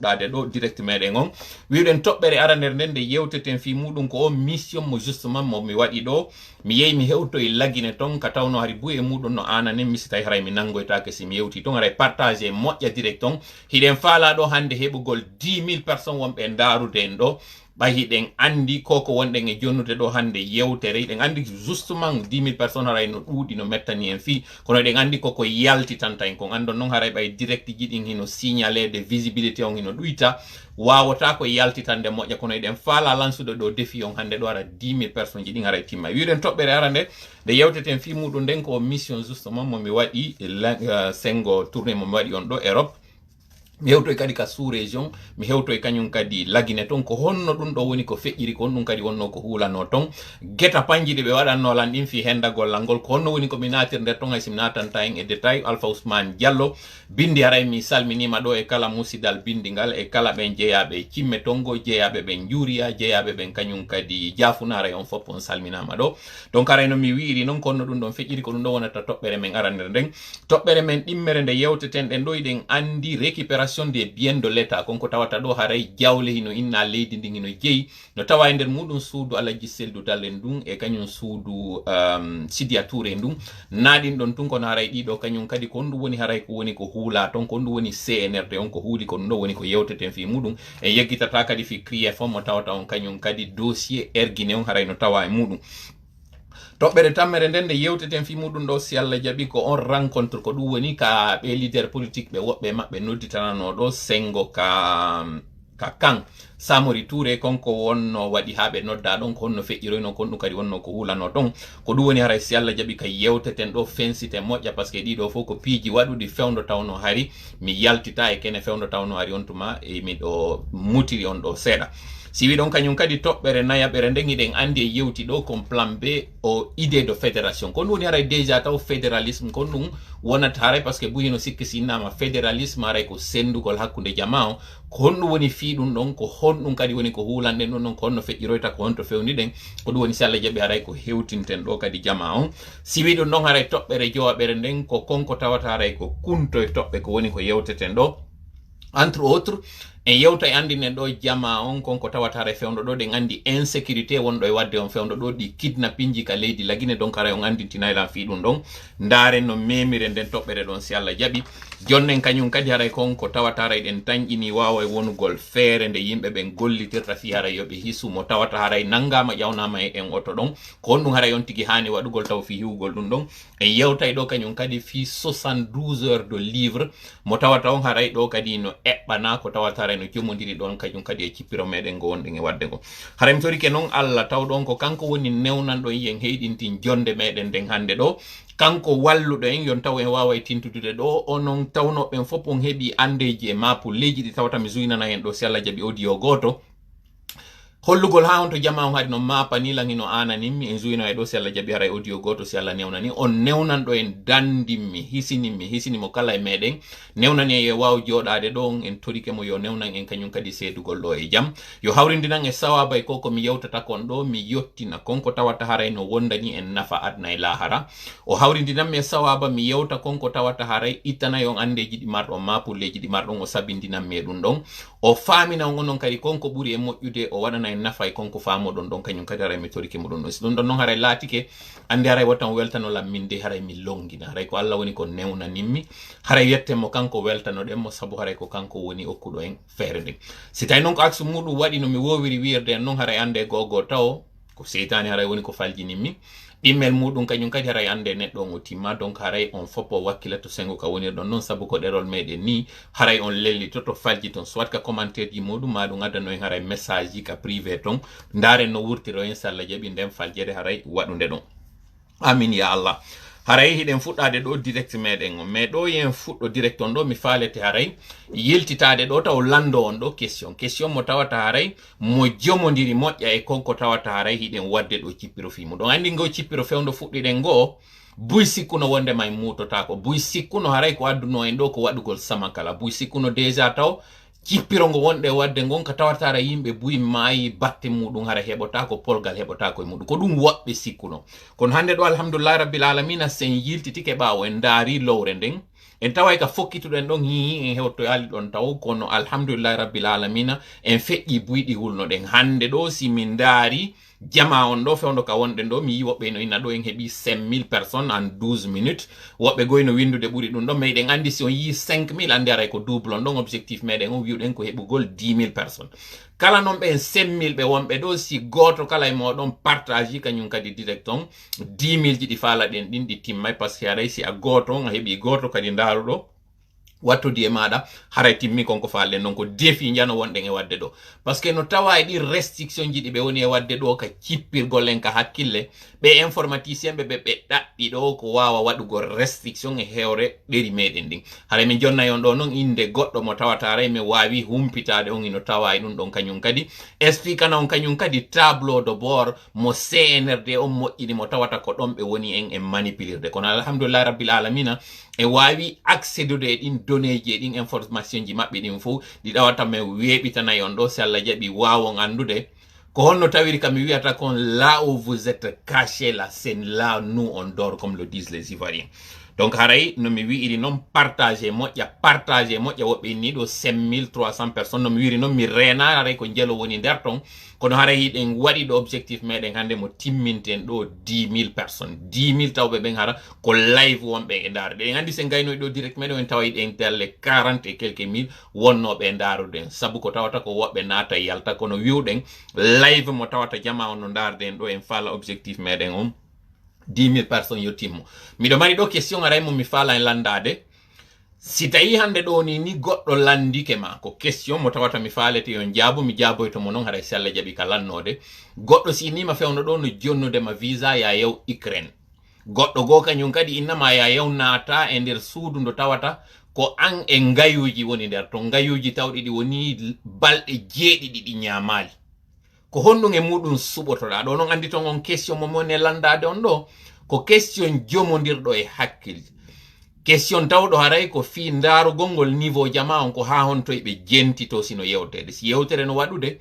dade do direct meɗen on wiɗen toɓɓere arander nden nde yewteten fi muɗum ko o mission mo justement mo mi waɗi ɗo mi yehi mi hewtoye lagine ton ka tawno hari buye muɗum no ananen mi sitayi haray mi nangoytake si mi yewti ton haray partage moƴƴa direct on hiɗen faala ɗo hande heɓugol 10 000 personnes wonɓe darude en ɗo ɓay hiɗen andi koko wonɗen e jonnude ɗo hande yewtere hiɗen andi justement 10 000 personnes haray no ɗuuɗi no mettani en fi kono eɗen andi koko yaltitanta en kon andon noon haray ɓay direct ji ɗin hino signalé de visibilité on hino ɗuyta wawata ko yaltitande moƴƴa kono eɗen faala lansude ɗo défi on hande ɗo ara 10 000 personnes ji ɗin haray timma wiɗen toɓɓere arande nde yewteten fi muɗum nden ko mission justement momi waɗi sengo tourné momi waɗi on ɗo Europe mi hewtoy kadi ka sous région mi hewtoy kañum kadi lagine ton ko honno ɗum ɗo woni ko feƴƴiri ko honɗum kadi wonno ko hulano ton gueta panji ɗi ɓe waɗanno lan ɗin fi hendagollal ngol ko honno woni ko mi natir nder ton hay sim natanta en e détail Alpha Ousmane Diallo bindi haray mi salminima ɗo e kala musidal bindingal e kala ɓen jeeyaɓe cimme tongo jeeyaɓe ɓen juuriya jeeyaɓe ɓen kañum kadi jaafunaray on fof on salminama ɗo donc haray no mi wiiri noon ko honno ɗum ɗon feƴƴiri ko ɗum ɗo wonata toɓɓere men arander nden toɓɓere men ɗimmere nde yewteten ɗen ɗo eɗen andi récupération des biens de l'état konko tawata ɗo haray jawle hino inna leydi ndin hino jeeyi no tawa e nder muɗum suudu Alaji Seydou Dalle ndun e kañum suudu Sidia Touré ndun naɗin ɗon tun kono haray ɗiɗo kañum kadi ko honɗum woni haray ko woni ko huula ton ko honɗum woni CNRD on ko huuli ko ɗum ɗo woni ko yewteten fi muɗum en yeggitata kadi fi CRIEF on mo tawata on kañum kadi dossier erguine on haray no tawa e muɗum toɓɓere tammere nden nde yewteten fi muɗum ɗo si Allah jaɓi ko on rencontre ko ɗum woni ka ɓe leader politique ɓe woɓɓe maɓɓe nodditanano ɗo sengo ka kan Samori Touré konko wonno waɗi ha ɓe nodda ɗon ko honno feƴƴiroyno kon ɗum kadi wonno ko hulano ɗon ko ɗum woni haray si Allah jaɓi ka yewteten ɗo fensite moƴƴa par ce que ɗiɗo fof ko piiji waɗuɗi fewdo tawno hari mi yaltita e kene fewdo tawno hari on tuma e miɗo mutiri on ɗo seeɗa si wi ɗon kañum kadi toɓɓere nayaɓere nden hiɗen andi e yewti ɗo kon plan B o idée de fédération kon ɗum woni haray déjà taw fédéralisme kon ɗum wonata haray par ce que ɓuyino sikki si innama fédéralisme haray ko sendugol hakkude jama o ko honɗum woni fi ɗum ɗon ko honɗum kadi woni ko hulanɗen ɗon ɗon ko honno feƴƴiroyta ko honto fewniɗen ko ɗum woni si Allah jaɓi haray ko hewtinten ɗo kadi jama on si wi ɗum ɗon haray toɓɓere jowaɓere nden ko konko tawata haray ko kuntoye toɓɓe ko woni ko yewteten ɗo entre autres en yewta e andinen ɗo jama on konko tawata haray fewndo ɗo ɗen andi insécurité wonɗo e wadde on fewndo ɗo ɗi kidnapping ji ka leydi lagine donc haray on andintinaylan fi ɗum ɗon ndaren no memire nden toɓɓere ɗon si Allah jaɓi jonnen kañum kadi haray konko tawata haray ɗen tañƴini wawa e wonugol feere nde yimɓe ɓen gollitirta fi haray yoɓe hisu mo tawata haray nangama ƴawnama e en oto ɗon ko honɗum haray on tigui hani waɗugol taw fi hiwgol ɗum ɗon en yewtay ɗo kañum kadi fi 72 heures de livre mo tawata on haray ɗo kadi no eɓɓana ko tawata haray no jomodiri ɗon kañum kadi e cippiro meɗen ngo wonɗen e wadde ngo haray mi torike noon Allah taw ɗon ko kanko woni newnan ɗo yen heyɗintin jonde meɗen nden hande ɗo kanko walluɗo en yon taw en wawa e tintudude ɗo onon tawnoɓen fof on heeɓi andeji e mapu leydi ɗi tawata mi zuynana hen ɗo si Allah jaɓi audio goto hollugol ha on to jama on haadi no mapani lan hino ananimmi en zuyno e ɗo si Allah jaɓi haray audio goto si Allah newnani on newnan ɗo en dandinmi hisinimo kala e meɗen newnani e waw joɗade ɗo en torike mo yo newnan en kañum kadi seedugol ɗo e jaam yo hawrindinan e sawaba e koko mi yewtata kon ɗo mi yettina konko tawata haray no wondani en nafa adna e lahara o hawrindinanmi e sawaba mi yewta konko tawata haray ittanayi on andeji ɗi marɗon mapulleji ɗi marɗon o sabindinanmi e ɗum ɗon o famina on onon kadi konko ɓuuri e moƴƴude o waɗana en nafa e konko famoɗon ɗon kañum kadi haray mi torike mo ɗum ɗon si ɗum ɗon noon haray laatike andi haray wattan weltanolam min de haray mi longina haray ko Allah woni ko newnaninmi haray yettemo kanko weltanoɗenmo saabu haray ko kanko woni okkuɗo en feere nden si tawi noon ko axe muɗum waɗi no mi wowiri wirde en noon haray ande gogo taw ko seytani haray woni ko faljininmi ɗimmel muɗum kañum kadi haray ande neɗɗo on o timma donc haray on foppo wakkila to sengo ka woni ɗon noon saabu ko ɗerol meɗen ni haray on lellito to falji ton soit ka commentaire ji muɗum maɗum addano en haray message ji ka privé ton ndaren no wurtiro en so Allah jaɓi nden faljede haray waɗude ɗon amin ya Allah haray hiɗen fuɗɗade ɗo direct meɗen o mais ɗo yen fuɗɗo direct on ɗo mi falete haray yiltitade ɗo taw lando on ɗo question mo tawata haray mo jomodiri moƴƴa e konko tawata haray hiɗen wadde ɗo cippiro fimu ɗon andi ngo cippiro fewdo fuɗɗiɗen ngo buy sikkuno wonde may mutotako buy sikkuno haray ko adduno en ɗo ko waɗugol samakala buy sikkuno déjà taw cippiro ngo wonɗe wadde ngon ka tawatara yimɓe buyi maayi batte muɗum hara heɓota ko polgal heɓota koye muɗum ko ɗum woɓɓe sikkuno kono hande ɗo alhamdulillah rabbil alamina sen yiltitike ɓawo en daari lowre nden en taway ka fokkituɗen ɗon hi en hewto yali ɗon taw kono alhamdulillahi rabbil alamina en feƴƴi buyɗi hulnoɗen hande ɗo si min daari jama on ɗo fewndo ka wonɗen ɗo mi yi woɓɓe no ina ɗo en heeɓi 5000 personnes en 12 minutes woɓɓe goyno windude ɓuri ɗum ɗon meɗen andi si on yi 5000 andi aray ko double on ɗon objectif meɗen on wiwɗen ko heɓugol 10 000 personnes kala noon ɓen 5000 ɓe wonɓe ɗo si goto kala e moɗon partage kañum kadi direct on 10 000 ji ɗi faalaɗen ɗin ɗi timmay par ce que aɗay si a goto on a heeɓi goto kadi ndaruɗo wattude e maɗa haray timmi konko falɗen non ko défi jano wonɗen e wadde ɗo parce que no tawa e ɗi restriction ji ɗi ɓe woni e wadde ɗo ka cippirgol en ka hakkille ɓe informaticien ɓe ɗaɓɓi ɗo ko wawa waɗugo restriction e hewre ɗeri meɗen ɗin haray min jonnayi on ɗo noon inde goɗɗo mo tawata aray mi wawi humpitade on ino tawa e ɗum ɗon kañum kadi expliquana on kañum kadi tableau de bord mo CNRD on moƴƴini mo tawata ko ɗon ɓe woni en manipulirde kono alhamdulillah rabbil alamina e wawi accédude e ɗin données ji e ɗin information ji maɓɓe ɗin fof ɗi ɗawata men weeɓitanayi on ɗo si Allah jaɓi wawon andude ko honno tawiri kam mi wiyata kon là où vous êtes caché là c'est là nous on dort comme le disent les Ivoiriens donc haray no mi wiiri noon partage moƴƴa woɓɓe inni ɗo 5300 personnes no mi wiiri noon mi reena haray ko jelo woni nder ton kono haray hiɗen waɗi ɗo objectif meɗen hande mo timminten ɗo 10 000 personnes 10 000 tawɓe ɓen hara ko live wonɓe e ndarude en andi sen gaynoy ɗo direct meɗen en tawa yiɗen telle 40 et quelques mille wonnoɓe e ndarude sabu ko tawata ko woɓɓe naata yalta kono wiwɗen live mo tawata jama on no ndarden ɗo en faala objectif meɗen on 10 000 personnes yo timmo miɗo mari ɗo question aray mo mi faala e landade si tawi hande ɗo ni goɗɗo landike ma ko question mo tawata mi faalete yon jaabu mi jaaboyto mo noon haray si Allah jaɓi ka lannode goɗɗo si innima fewno ɗo no jonnudema visa ya yew Ukraine goɗɗo goo kañum kadi innama ya yew naata e nder suudu ndo tawata ko an e ngayuji woni nder to ngayuji tawɗi ɗi woni balɗe 7 ɗi ñaamali ko honɗum e muɗum suɓotoɗa ɗo noon andi ton on question momon e landade on ɗo ko question jomodirɗo e hakkille question tawɗo haray ko fi ndarugol ngol niveau jama on ko ha honto ɓe jentito sino yewtede si yewtere no waɗude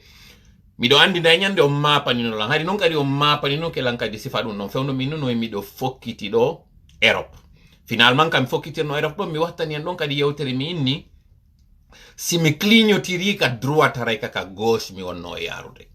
miɗo andi nda ñande on mapanino lan hari noon kadi on mapanino kelan kadi sifa ɗum noon fewno min nono miɗo fokkiti ɗo Europe finalement kam mi fokkitirno Europe ɗon mi wattani en ɗon kadi yewtere mi inni si mi clignotiri ka droite haray kaka gauche mi wonno e yarude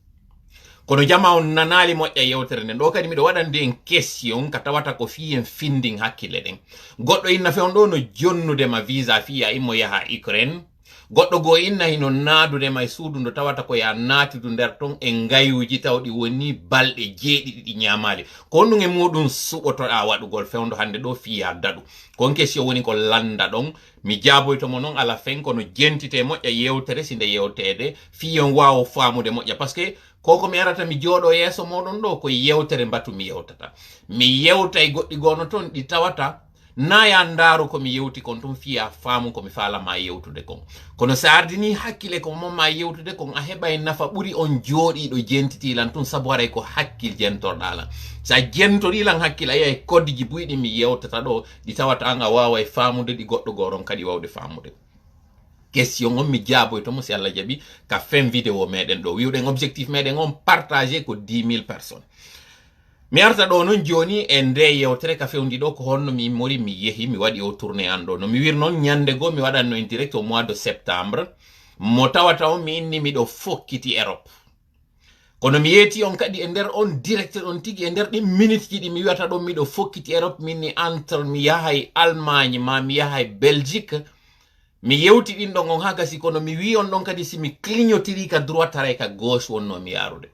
kono jama on nanali moƴƴa yewtere nden ɗo kadi miɗo waɗande en question ka tawata ko fi en finding hakkille ɗen goɗɗo inna fewn ɗo no jonnudema visa fiya immo yaha Ukraine goɗɗo goo inna hino naadudema e suudu ndo tawata ko ya naatidu nder ton e ngayuji tawɗi woni balɗe 7 ɗi ñaamali ko honɗum e muɗum suɓotoɗa waɗugol fewndo hande ɗo fiya daɗu kon question woni ko landa ɗon mi jaaboytomo noon ala fen kono jentite moƴƴa yewtere sinde yewtede fiyon wawo faamude moƴƴa par ce que koko mi arata mi jooɗo yeeso moɗon ɗo ko yewtere mbatu mi yewtata mi yewtay goɗɗi gono toon ɗi tawata naya ndaaru komi yewti kon tum fiya faamu komi faalama yewtude kon kono so ardini hakkille ko momma yewtude kon a heɓay nafa ɓuri on jooɗiɗo jentitilan tun sabu haray ko hakkil jentorɗalan sa jentorilan hakkille a yiyay kodde ji buyɗi mi yewtata ɗo ɗi tawata an a waway faamude ɗi goɗɗo goron kadi wawde faamude question on mi jaaboytomo si Allah jaɓi ka fin vidéo meɗen ɗo wiwɗen objectif meɗen on partagé ko 10 000 personnes mi arta ɗo noon joni e nde yewtere ka fewndi ɗo ko honno mi mori mi yehi mi waɗi o tourné an ɗo no mi wir noon ñande goo mi waɗanno en direct au mois de septembre mo tawata on mi inni miɗo fokkiti Europe kono mi yeeti on kadi e nder on direct on tigi e nder ɗin minute ji ɗi mi wiyata ɗon miɗo fokkiti Europe minni entre mi yahay Allemagne ma mi yahay Belgique mi yewti ɗin ɗon on ha gasi kono mi wi on ɗon kadi si mi clignotiri ka droite haray ka gauche wonno mi yarude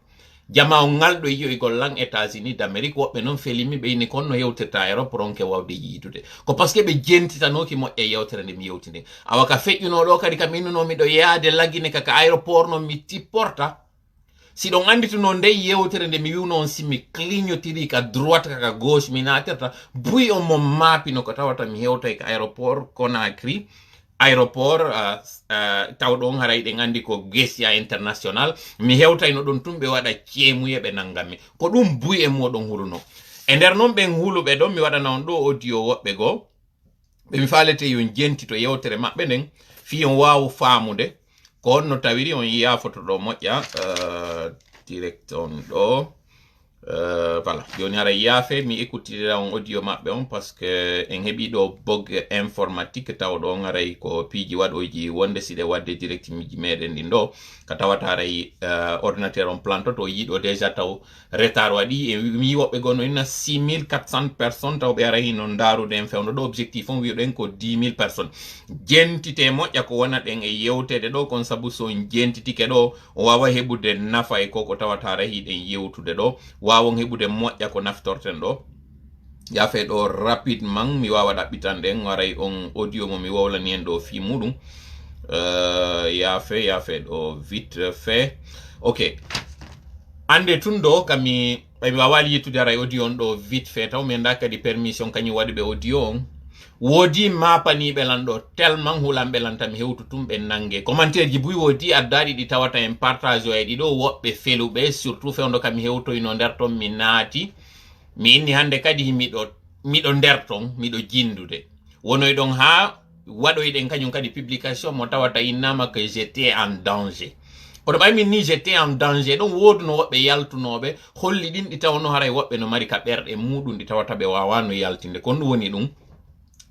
jama on ngalɗo yiyoygol lan États-Unis d'Amérique woɓɓe noon felimi ɓeyni kon no yewtirta Europe ronke wawde yiitude ko par ce que ɓe jentitanoki moƴƴa yewtere nde mi yewti nde awa ka feƴƴuno ɗo kadi kam innuno miɗo yaade laggine kaka aéroport noon mi tipporta si ɗon andituno nde yewtere nde mi wiwno on si mi clignotiri ka droite kaka gauche mi natirta buy on mo maapino ko tawata mi hewtay ka aéroport Conakry aéroport tawɗon haray ɗen andi ko Guessia international mi hewtayno ɗon tum ɓe waɗa ceemuye ɓe nangammi ko ɗum buy e moɗon huluno e nder noon ɓen huluɓe ɗon mi waɗana on ɗo audio woɓɓe goo ɓe mi falete yon jentito yewtere maɓɓe nden fi on wawu faamude ko honno tawiri on yafoto ɗo moƴƴa direct on ɗo Voilà, joni ara yaafe mi écoutira on audio maɓɓe on parce que en heɓi ɗo bog informatique taw ɗo ngaray ko piiji waɗoji wonde siɗe wadde direct miji meɗen ɗin ɗo ka tawata aray ordinateur on plante to yiɗo déjà taw retard waɗi e mi woɓɓe gonno ina 6400 personnes taw ɓe aray no ndarude en fewno ɗo objectif on wiyoɗen ko 10 000 personnes jentite moƴƴa ko wona ɗen e yewtede ɗo kon sabu so jentitike ɗo o wawa heɓude nafa e koko tawata aray hiɗen yewtude ɗo wawon heɓude moƴƴa ko naftorten ɗo yafe ɗo rapidement mi wawa ɗaɓɓitan ɗen waray on audio mo mi wowlani en ɗo fi muɗum yafe ɗo vite fait ok ande tun ɗo kami ɓe mi wawali yettude aray audio on ɗo vite fait taw mi anda kadi permission kañum waɗi ɓe audio on wodi mapaniɓe lan ɗo tellement hulanɓe lan tami hewtu tum ɓe nangue commentaire ji buy wodi addaɗi ɗi tawata en partage o e ɗiɗo woɓɓe feluɓe surtout fewndo kam mi hewtoyno nder ton mi naati mi inni hande kadi miɗo nder ton miɗo jindude wonoy ɗon ha waɗoyɗen kañum kadi publication mo tawata innama que j'étais en danger kono ɓaymin ni j'étais en danger ɗon woduno woɓɓe yaltunoɓe holli ɗin ɗi tawno haray woɓɓe no mari ka ɓerɗe muɗum ɗi tawata ɓe wawano yaltinde kon ɗum woni ɗum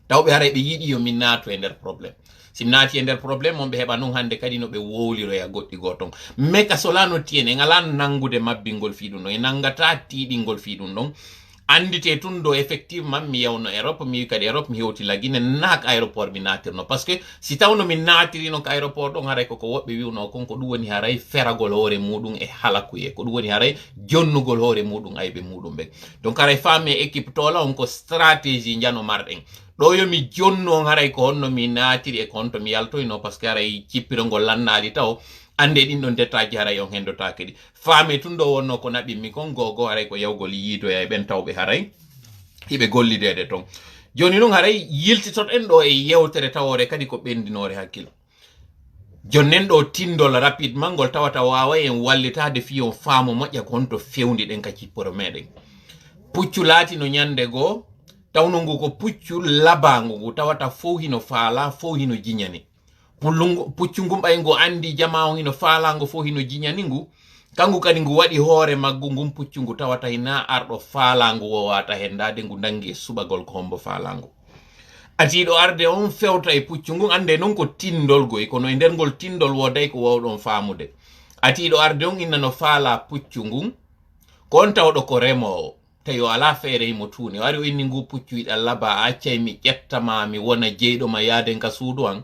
tawɓe haray ɓe yiɗi yo min naatu e nder probléme sim naati e nder probléme on ɓe heɓa non hande kadi no ɓe wowliroya goɗɗi goton mais ka solano tiyene en ala nangude mabbingol fiɗum ɗon e nangata tiiɗingol fiɗum ɗon andite tun ɗo effectivement mi yawno Europe mi wi kadi Europe mi hewti lagine nak aéroport mi natirno par ce que si tawno min natirino ko aéroport ɗon haray koko woɓɓe wiwno kon ko ɗum woni haray feragol hoore muɗum e halakuye ko ɗum woni haray jonnugol hoore muɗum ayɓe muɗum ɓe donc haray faami équipe tola on ko stratégie jano marɗen ɗo yomi jonnu on haray ko honno mi natiri e kon to mi yaltoyno par ce que haray cippirongol lannaɗi taw ande ɗin ɗon détaji haray on hendotake ɗi faame tun ɗo wonno ko naɓinmi kon gogo haray ko yawgol yiidoya e ɓen tawɓe haray hiɓe gollidede ton joni noon haray yiltitot en ɗo e yewtere tawore kadi ko ɓendinore hakkilo jonnen ɗo tindol rapidement ngol tawata wawa en wallitade fiyon faamo moƴƴa ko honto fewndi ɗen ka cipporo meɗen puccu laati no ñande goo tawno ngu ko puccu labangu ngu tawata fow hino faala fow hino jiñani puccu ngu ɓay ngu andi jama on hino faalango fow hino jiñani ngu kangu kadi ngu waɗi hoore maggu ngun puccu ngu tawata hina arɗo faalangu wowata hendade ngu dangi e suɓagol ko hombo faalangu atiɗo arde on fewta e puccu ngun ande noon ko tindol goy kono e nder ngol tindol woday ko wawɗon faamude atiɗo arde on inna no faala puccu ngun ko on tawɗo ko remowo tawi o ala feere himo tuuni o ari o inni ngu puccu yiɗa laba accay mi ƴettama mi wona jeyɗoma yaaden ka suudu an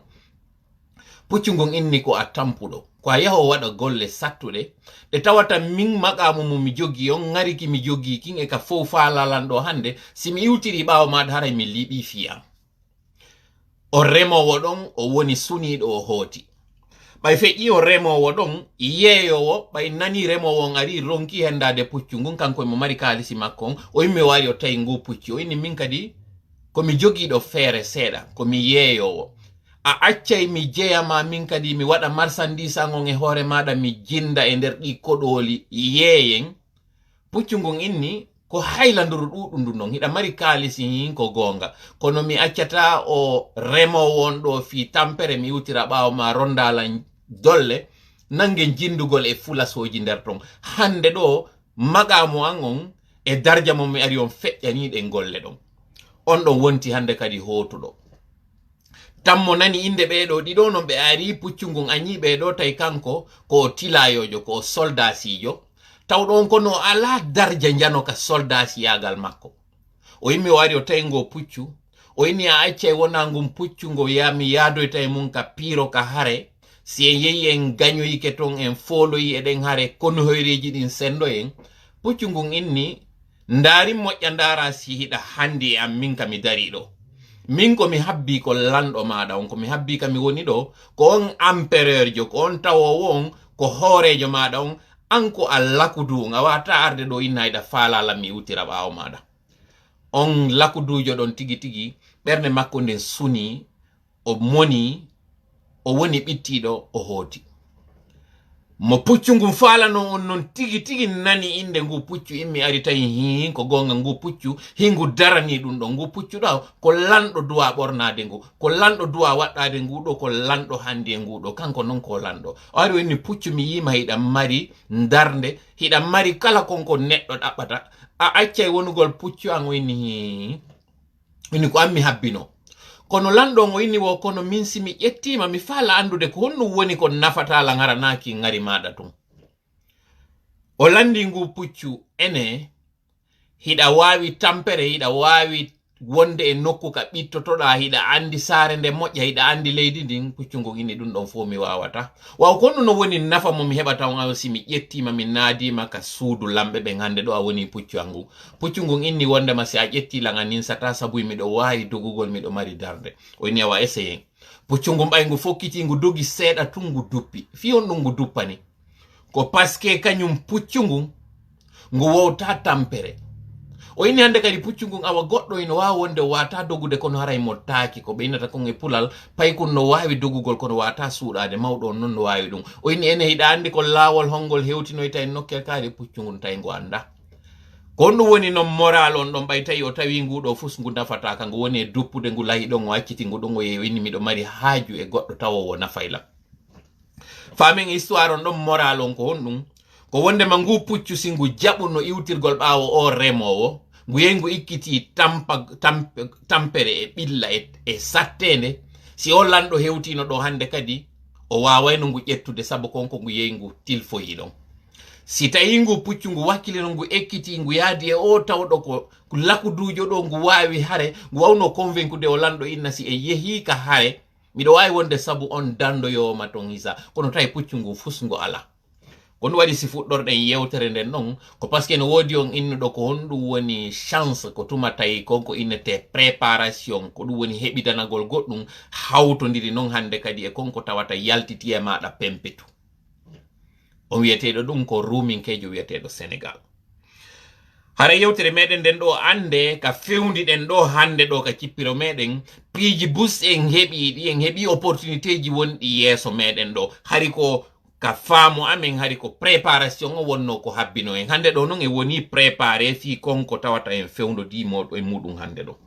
puccu ngun inni ko a tampuɗo ko a yaho waɗa golle sattuɗe ɗe tawata min maqamu mo mi jogi on ngariki mi jogi kin e ka fof faalalan ɗo hande simi iwtiri ɓawo maɗa haray mi liɓi fiyam o remowo ɗon o woni suniɗo o hooti ɓay feƴƴi o remowo ɗon yeeyowo ɓay nani remowo on ari ronki hendade puccu ngun kanko mo mari kaalisi makko on o yimmi wari o tawi ngu puccu o inni min kadi komi jogiɗo feere seeɗa komi yeeyowo a accay mi jeyama min kadi mi waɗa marchandise an on e hoore maɗa mi jinda e nder ɗi koɗoli yeeyen puccu ngun inni ko haylanduru ɗuɗum ndu non hiɗa mari kaalisi hin ko gonga kono mi accata o remowo on ɗo fi tampere mi iwtira ɓawo ma rondalan dolle nangue jindugol e fulasoji nder ton hande ɗo magamo an on e darja mo mi ari on feƴƴaniɗe golle ɗon on ɗon wonti hande kadi hotuɗo tammo nani inde ɓeɗo ɗiɗo non ɓe ari puccu ngun añi ɓeɗo tawi kanko ko tilayojo ko soldasijo tawɗo on kono ala darja jano ka soldasiyagal makko o yimmi o wari o tawi ngo puccu o inni a accay wona ngun puccu ngo mi yaadoyta e mum ka piiro ka hare si en yehi en gañoyike ton en foloyi eɗen hare kono hoyreji ɗin sendo en puccu ngun inni ndaari moƴƴa ndara si hiɗa handi e am min ka mi dari ɗo min ko mi habbi ko lanɗo maɗa on ko mi habbi ka mi woni ɗo ko on empereur jo ko on tawowo on ko hoorejo maɗa on an ko a lakudu a wata arde ɗo inna yiɗa faalalam mi iwtira ɓawo maɗa on lakudujo ɗon tigi tigi ɓernde makko nden suni o moni o woni ɓittiɗo o hooti mo puccu ngu falano on non tigi nani inde ngu puccu immi ari tawi hi ko gonga ngu puccu hingu darani dum do ngu puccu da ko lando duwa bornade ngu ko lando duwa waddade ngu do ko lando hande ngu do kanko non ko lando ari woni puccu mi yima hida mari darnde hida mari kala konko neddo dabbata a accay wonugol puccu an woni ko ammi habbino kono lando ngo inni wo kono min simi yettima mi fala andude ko honno woni ko nafata la ngaranaki ngari mada tum o landi ngu puccu ene hida wawi tampere hida wawi wonde e nokku ka bittotoda hida andi sare nde mojja hida andi leydi din puccu ngo inni dum don fo mi wawata waw kono no woni nafa mo mi hebata on simi yettima mi naadima ka suudu lambe be ngande do a woni puccu angu puccu ngo inni wonde ma si a yetti la nganin sata sabu mi do wawi dogugol mi do mari darde o ni wa essayer puccu ngo mbay ngo fokkiti ngo dogi seeda tungu duppi fi on ngo duppani ko paske kanyum puccu ngo wowta tampere o ini hande kadi puccu ngun awa goddo ino wawa wonde wata dogude kono haray mo taaki ko be inata kon e pulal pay kun no wawi dogugol kono wata suudade mawdo non no wawi dum o ini ene hida andi ko lawol hongol hewtino tay nokkel kaade puccu ngun tay ngo anda ko no woni no moral on don bay tay o tawi ngudo fus ngu nafata ka ngo woni e duppude ngu lahi don o acciti ngu don o yewini mido mari haaju e goddo tawo wo nafayla famin histoire on don moral on ko hondum ko wonde ma ngu puccu singu jabuno iwtirgol bawo o remowo ngu yengu ikkiti tampere e billa e sattende si o lando hewtino do hande kadi o wawayno ngu ƴettude sabu konko ngu yengu tilfoyi don si tawi ngu puccu ngu wakkilino ngu ekkiti ngu yaadi e o tawdo ko lakudujo do ngu wawi hare ngu wawno convaincude o lando inna si e yehi ka hare mido wawi wonde sabu on dando yo ma ton hisa kono tawi puccu ngu fusngo ala kono wadi si fuddorden yewtere den non ko paske no wodi on innudo ko hondu woni chance ko tuma tay konko innete préparation ko dum woni hebidanagol goddum hawtondiri non hande kadi e konko tawata yaltiti e maada pempetu on wiyetedo dum ko roaming kejo wiyetedo Senegal hara yewtere meden den do ande ka fewndi den do hande do ka cippiro meden piiji bus en hebi opportunité ji wondi yeso meden do hari ko ka famo amen hari ko préparation wonno ko habbino en hande do non e woni préparer fi konko tawata en fewndo di modo e mudum hande do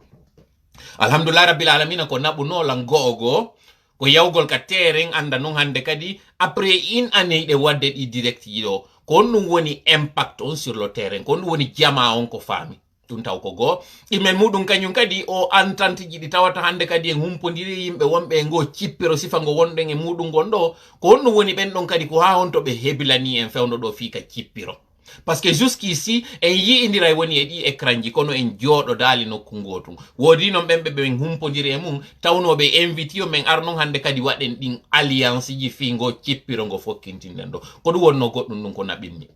alhamdulillah rabbil alamin ko nabuno lan gogo ko yawgol ka terrain anda non hande kadi après une année de wadde di direct yido ko non woni impact on sur le terrain ko non woni jama on ko fami tun taw ko go ime mudum kanyum kadi o entente ji di tawata hande kadi en humpondiri yimbe wonbe ngo cippiro sifa ngo wonden e mudum gondo ko onno woni ben don kadi ko ha on to be hebilani en fewndo do fi ka cippiro parce que jusqu'ici en yi indira woni e di écran ji kono en jodo dali nokku ngotum wodi non bembe be humpondiri e mum tawno be invite yo men arnon hande kadi waden din alliance ji fi ngo cippiro ngo fokkintinden do ko du wonno goddum dum ko nabinni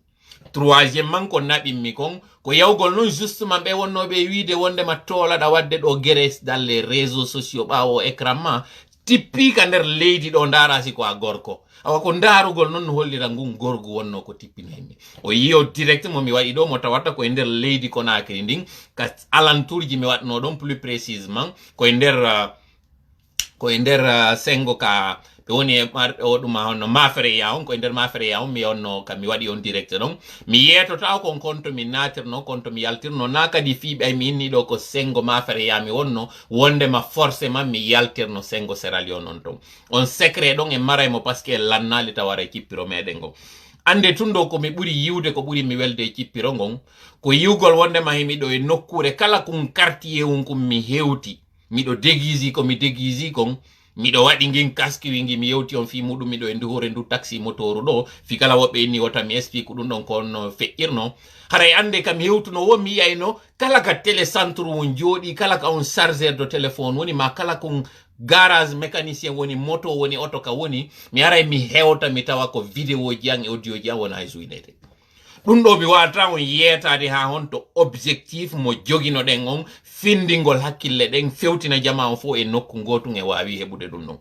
troisième man ko nabimmi kon ko yawgol non justement be wonno be wiide wonde ma tola da wadde do geres dans les réseaux sociaux bawo écran ma tippi ka der leydi do ndara si ko a gorko awa ko ndarugol non hollira ngun gorgo wonno ko tippinemi o yiyo direct mo mi wadi do mo tawata ko der leydi ko nakri ndin ka alantourji mi wadno don plus précisément ko der sengo ka woni o dum hono mafere ya on ko der mafere ya on mi onno kam mi wadi on direct don mi yeto taw kon konto mi natirno konto mi yaltirno nakadi fibe ay mi inni do ko sengo mafere ya mi wonno wonde ma forcément mi yaltirno sengo Sierra Leone on ton on secret don e maraymo parce que lannali tawara cippiro meden go ande tundo ko mi buri yiwde ko buri mi welde cippiro ngon ko yiwgol wonde ma himi do e nokkure kala kun quartier on kum mi hewti mi do déguisi ko mi déguisi kon mido wadi ngin kaski wingi mi yewti on fi mudum mido e nduhore ndu taxi motoru do fi kala wobbe ni wota mi explique dum don kon fe'irno haray ande kam hewtuno wo mi yayno kala ka télécentre won jodi kala ka on chargeur de téléphone woni ma kala kun garage mécanicien woni moto woni auto ka woni mi aray mi hewta mi tawa ko vidéo ji an e audio ji wona ay zuinete dum do mi wata on yetade ha honto objectif mo jogino den on findingol hakkille den fewtina jama on fo e nokku ngotu e wawi hebude dum non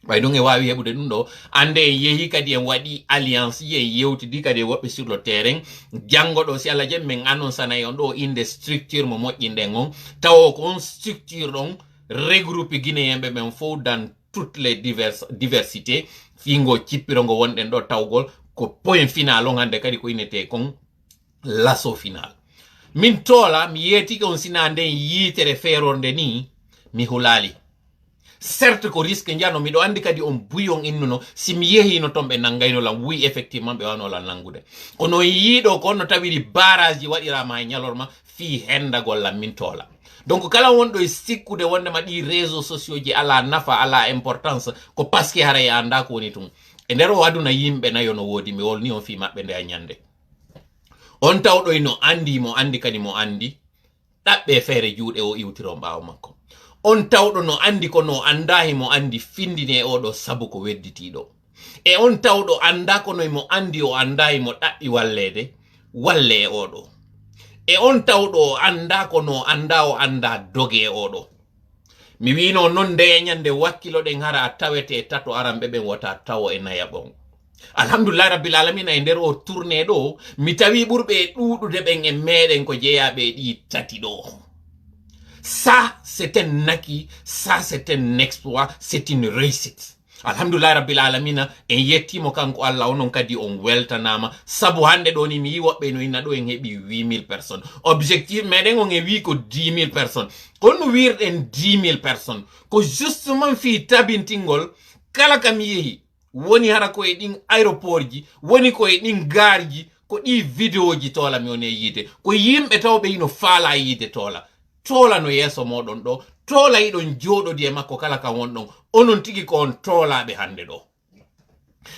bay don e wawi hebude dum do ande yehi kadi en wadi alliance ye yewti di kadi wobbe sur le terrain jango do si alla jem men annonce na on do inde structure mo mojjinde on taw ko structure don regroupe guinéen be men fo dans toutes les diversités fingo cippirongo wonɗen ɗo tawgol ko point final on hande kadi ko inete kon lasso final. Min tola mi yetike on sina nden yitere ferorde ni mi hulali. Certes ko risque njano miɗo andi kadi on buyon innuno si mi yehino ton ɓe nangayno lam wi effectivement ɓe wanola nangude kono yiiɗo ko onno tawiri barrage ji waɗirama e ñalorma fi hendagol lam min tola. Donc kala wonɗo e sikkude wondema ɗi réseaux sociaux ji ala nafa ala importance ko parce que haray anda ko woni tum e nder o aduna yimɓe nayo no wodi mi wolni on fi maɓɓe nde a ñande on tawɗo no andi mo andi kadi mo andi ɗaɓɓe feere juuɗe o iwtiro ɓawo makko on tawɗo no andi ko no andahi mo andi findine oɗo sabu ko wedditiɗo e on tawɗo anda ko noy mo andi o andahi mo ɗaɓɓi wallede walle e oɗo e on tawɗo o anda ko no anda o anda doge e oɗo mi wino non nde ñande wakkilo ɗen hara a tawete tato aramɓe ɓen wota tawo e naya ɓon alhamdulillah rabbil alamin e nder o tourné ɗo mi tawi ɓurɓe ɗuɗude ɓen e meɗen ko jeeyaɓe ɗi tati ɗo. Ça c'est un acquis, ça c'est un exploit, c'est une réussite. Alhamdulillah rabbil alamina en yettimo kanko Allah onon kadi on weltanama sabu hande ɗo ni mi yi woɓɓe no inna ɗo en heɓi 8000 personnes objectif meɗen on e wi ko 10000 personnes kono wirɗen 10000 personnes ko justement fi tabintingol kala kam yehi woni hara ko e ɗin aéroport ji woni ko e ɗin gare ji ko ɗi vidéo ji tola mi one yiide ko yimɓe tawɓe hino faala yiide tola no yeso moɗon ɗo tola yiɗon joɗodi e makko kala kam wonɗon onon tigi ko on tolaɓe hande ɗo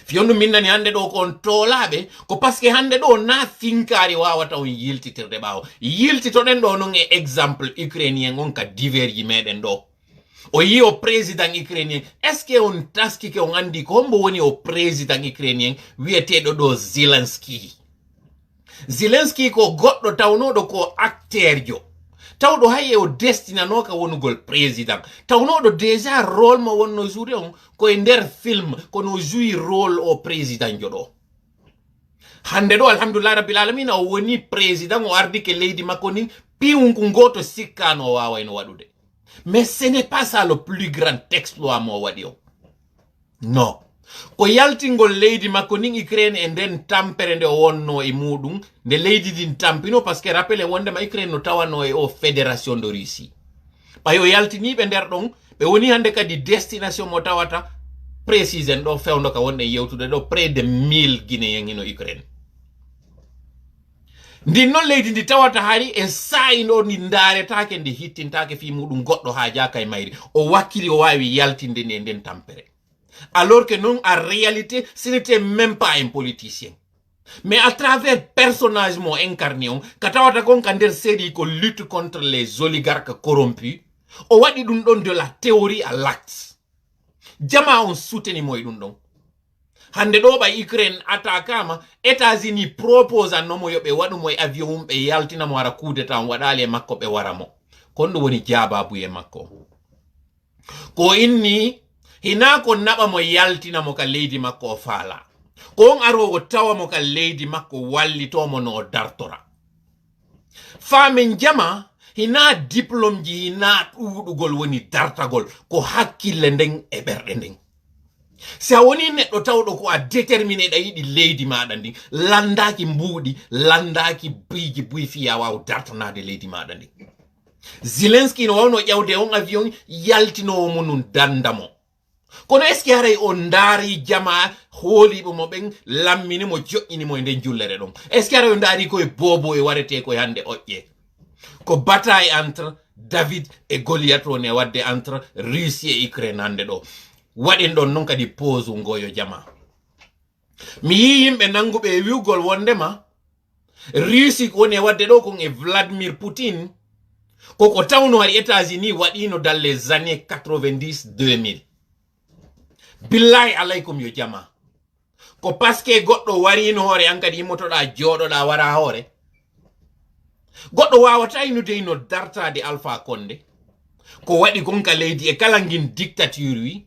fiyondu min nani hande ɗo ko on tolaɓe ko parce que hande ɗo na finkari wawata on yiltitirde ɓawo yiltitoɗen ɗo non e exemple ukrainien on ka divers ji meɗen ɗo o yi o président ukrainien est ce que on taskike on andi ko hombo woni o président ukrainien wiyeteɗo ɗo Zelensky ko goɗɗo tawnoɗo ko acteur jo tawɗo haye o destinanoka wonugol président tawnoɗo déjà rôle mo wonno joué on koye nder film kono jouyi rôle o président joɗo hande ɗo alhamdulillah rabbil alamina o woni président o ardi ke leydi makko nin piwunku goto sikkano o wawayno waɗude mais ce n'est pas ça le plus grand exploit mo waɗi o non ko yaltingol leydi makko nin Ukraine e nden tampere nde o wonno e muɗum nde leydi din tampino parce que rappele wondema Ukraine no tawano e o fédération de Russie ɓay o yaltiniɓe nder ɗon ɓe woni hande kadi destination mo tawata précisen ɗo fewdo ka wonɗen yewtude ɗo près de 1000 guinéen hino Ukraine ndin noon leydi ndi tawata hari e sayino ndi daaretake ndi hittintake fi muɗum goɗɗo ha jaka e mayri o wakkili o wawi yaltinde ndi e nden tampere alors que non, en réalité, ce n'était même pas un politicien. Mais à travers personnage mo incarné on, katawata kon kander série ko lutte contre les oligarques corrompus, o wadi dun don de la théorie à l'acte. Jama on souteni moy dun don. Hande do ba Ukraine atakama, États-Unis propose nomo yobe wadu moy avion be yaltina mo ara coup d'état wadale makko be waramo. Kondo woni jaba buye makko. Ko inni hina ko naba mo yaltina mo ka leydi makko faala ko on arogo tawa mo ka leydi makko wallito mo no dartora famin jama hina diplôme ji hina ɗuɗugol woni dartagol ko hakkille nden e ɓerɗe nden si a woni neɗɗo tawɗo ko a déterminé ɗa yiɗi leydi maɗa ndin landaki mbuuɗi landaki buyji buy fiya waw dartanade leydi maɗa ndin Zelensky no wawno ƴewde on avion yaltinowo mo nun dandamo kono est ce que haray o ndaari jama hooliɓe mo ɓen lammini mo joƴƴini mo e nden jullere ɗon est ce que haray o ndaari koye bobo e warete koye hande oƴƴe ko bataille entre David et Goliath woni wadde entre Russie et Ukraine hande ɗo waɗen ɗon noon kadi pose ngoyo jama mi yi yimɓe nanguɓe e wiwgol wondema Russie woni wadde ɗo kon e Vladimir Poutine koko tawno hari États-Unis waɗino dans les années 90-2000 billahi alaykum yo jama ko paske goɗɗo warino hoore an kadi immotoɗa joɗoɗa wara hoore goɗɗo wawata inude ino dartade Alpha Condé ko waɗi gonka leydi e kala ngin dictature wi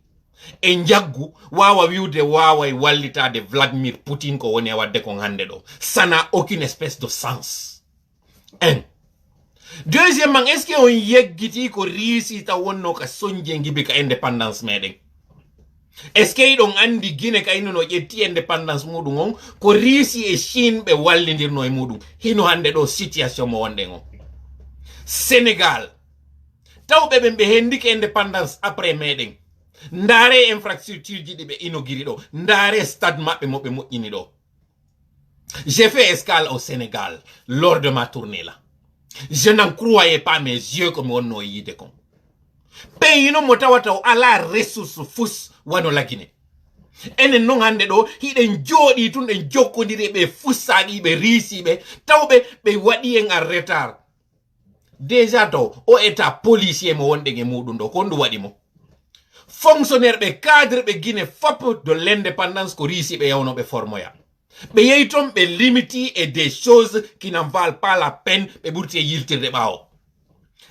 e jaggu wawa wiwde wawa wallitade Vladimir Poutine ko woni wadde kon hande ɗo ça n'a aucune espèce de sens un deuxièmement est ce que on yeggiti ko riisi taw wonno ka soñje gibi ka indépendance meɗen est-ce que iɗon andi Guinée kayno no ƴetti indépendance muɗum on ko Russie e Chine ɓe wallidirno e muɗum hino hande ɗo situation mo wonɗen o. Sénégal tawɓe ɓe hendike indépendance après meɗen ndaare infrastructure ji ɗi ɓe inauguri ɗo, ndaare stade maɓɓe mo ɓe moƴƴini ɗo. J'ai fait escale au Sénégal lors de ma tournée là. Je n'en croyais pas mes yeux comme on no yide kon. Pays no motawata o ala ressource fus wano la Guinée. Enen non hande ɗo hiɗen jooɗi tun ɗen jokkodiri ɓe fussaɗi ɓe riisiɓe tawɓe ɓe waɗi en en retard. Déjà to o état policier mo wonɗen e muɗum ɗo ko ndu waɗi mo. Fonctionnaire ɓe cadre ɓe Guinée fop de l'indépendance ko riisiɓe yawno ɓe formoya. Ɓe yeyiton ɓe limiti et des choses qui n'en valent pas la peine ɓe ɓurti e yiltirde ɓawo.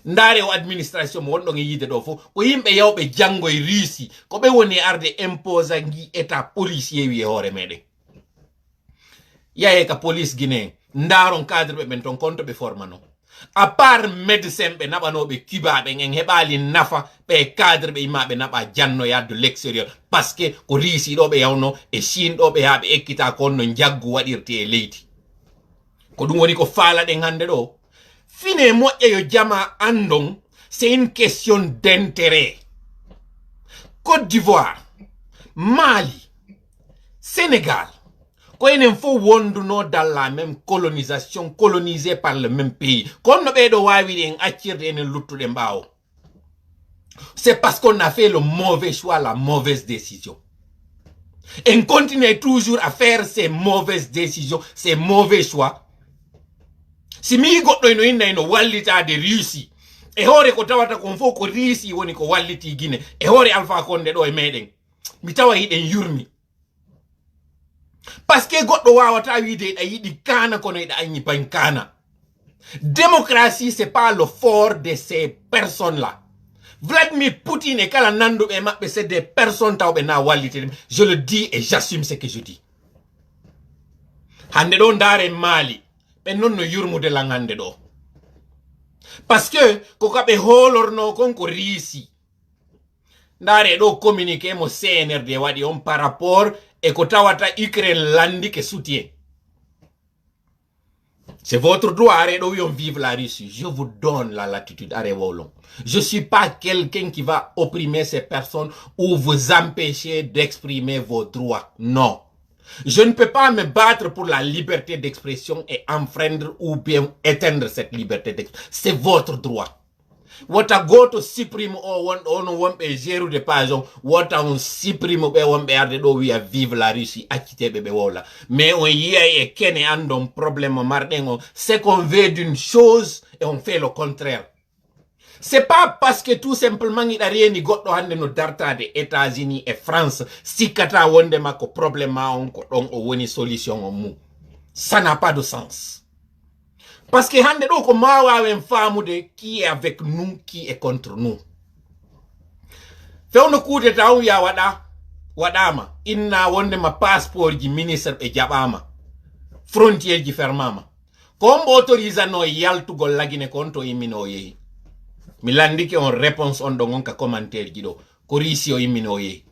Ndaare o administration mo wonɗon e yide ɗo fo ko yimɓe yawɓe janngo e Russie ko ɓe woni arde imposa ngi état policier wi e hoore meɗen. Yaye ka police Guinée ndaaron cadre ɓe ɓen ton konto ɓe formano. À part médecin ɓe naɓanoɓe cubaɓe en heɓali nafa ɓe cadre ɓe immaɓe naɓa jannoya de l'extérieur parce que ko Russie ɗo ɓe yawno e Chine ɗo ɓe yaaɓe ekkita kon no jaggu waɗirte e leydi. Ko ɗum woni ko faalaɗen hande ɗo. Fine moƴƴa yo jama andon, c'est une question d'intérêt. Côte d'Ivoire, Mali, Sénégal, ko enen fo wonduno dans la même colonisation, colonisé par le même pays. Comme ɓeɗo wawi en accirde enen luttuɗe mbawo. C'est parce qu'on a fait le mauvais choix, la mauvaise décision. Et on continue toujours à faire ces mauvaises décisions, ces mauvais choix. Si mi goɗɗo ino inna ino wallitade Russie e hoore ko tawata kon fof ko Russie woni ko walliti Guinée e hoore Alpha Condé ɗo e meɗen mi tawa hiɗen yurmi parce que goɗɗo wawata wiide eɗa yiɗi kana kono eɗa anni bañ kana. Démocratie c'est pas le fort de ces personnes là. Vladimir Poutine et kala nanduɓe maɓɓe c'est des personnes tawɓe na wallite. Je le dis et j'assume ce que je dis. Hande ɗo ndaare Mali ɓe non no yurmude langande ɗo parce que ko kaɓe holorno kon ko Russie. Ndaare ɗo communiqué mo CNRD waɗi on par rapport e ko tawata Ukraine landi ke soutien. C'est votre droit, arrêtez de vivre la Russie. Je vous donne la latitude, arrêtez. Je suis pas quelqu'un qui va opprimer ces personnes ou vous empêcher d'exprimer vos droits. Non. Je ne peux pas me battre pour la liberté d'expression et enfreindre ou bien éteindre cette liberté d'expression. C'est votre droit. Wata goto supprime on wonɓe gérude page on wata on supprime ɓe wonɓe arde ɗo wiya vive la Russie acciteɓe ɓe wowla mais on yiya e kene andon probléme marɗen on c'est qu'on veut d'une chose et on fait le contraire. C'est pas parce que tout simplement iɗa reeni goɗɗo hande no dartade États-Unis et France sikkata wonde makko probléme ma on ko ɗon o woni solution on mum. Ça n'a pas de sens. Parce que hande ɗo ko mawawen famude qui est avec nous, qui est contre nous. Fewno kudeta on ya waɗama inna wonde ma passeport ji ministre ɓe jaɓama frontière ji fermama ko on ɓe autorisano yaltugol lagine kon to immino yehi. Mi landike on réponse on ɗon on ka commentaire ji ɗo ko Russie o immino yehi.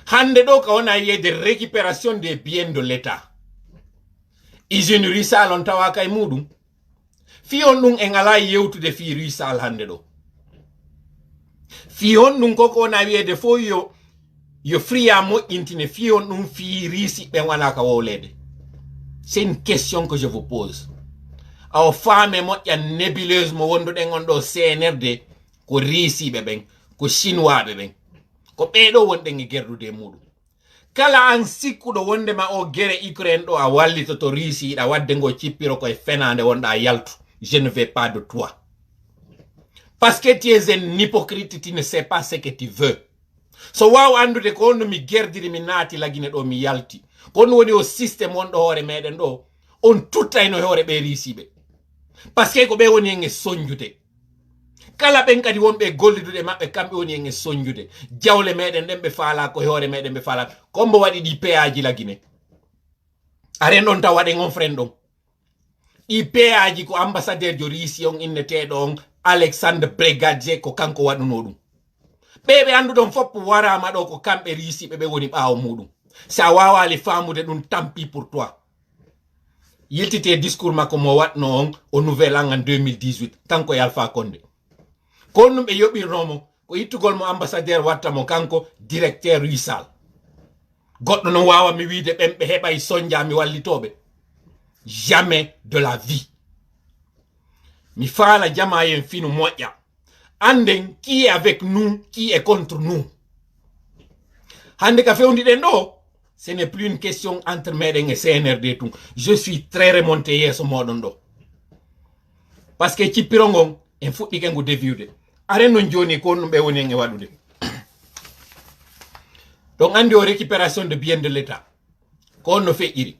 Hande ɗo ka wona wiye de récupération des biens de l'État. Usine Rusal on tawa kay muɗum fiyon ɗum en ala yewtude fi Rusal hande ɗo fiyon ɗum koko wona wiyede fo yo friya moƴƴintine fiyon ɗum fi Russi ɓen wana ka wowlede. C'est une question que je vous pose. Awo faame moƴƴa nébuleuse mo wonduɗen on ɗo CNRD ko Russiɓe ɓen ko chinoisɓe ɓen ko ɓeɗo wonɗen e gerdude muɗum. Kala an sikkuɗo wonde ma o gere Ukraine ɗo a wallito to Russie ɗa wadde ngo cippiro koye fenande wonɗa yaltu. Je ne vais pas de toi. Parce que tu es un hypocrite, tu ne sais pas ce que tu veux. So waw andude ko onno mi gerdiri mi naati lagine ɗo mi yalti. Ko on woni o système wonɗo hoore meɗen ɗo on tuttayno hoore ɓe Russiɓe. Parce que ko ɓe woni en e soñjude. Kala ɓen kadi wonɓe gollidude maɓɓe kamɓe woni en e soñjude jawle meɗen ɗen ɓe faala ko hoore meɗen ɓe faala kombo waɗi ɗi péaji lagine aren ɗon taw waɗen on fren ɗon ɗi péaji ko ambassadeur jo Russie on inneteɗo on Alexandre Brigadier ko kanko waɗuno ɗum ɓeɓe anduɗon foppo warama ɗo ko kamɓe risiɓe ɓe woni ɓawo muɗum sa wawali famude ɗum tampi pour toi yiltite discours makko mo watno on au nouvel an en 2018 kanko e Alpha Condé ko ɗum ɓe yoɓirnomo ko ittugol mo ambassadeur watta mo kanko directeur ruisal goɗɗo non wawa mi wiide ɓen ɓe heɓay sonja mi wallitoɓe jamais de la vie mi faala jama yen finu moƴƴa anden qui est avec nous qui est contre nous hande ka fewndiɗen ɗo ce n'est plus une question entre meɗen et CNRD tout je suis très remonté yeso moɗon ɗo parce que cippirongon en fuɗɗike ngu deviude aren non joni ko ɗum ɓe woni en e waɗude donc andi o récupération de biens de l'état ko on no feƴƴiri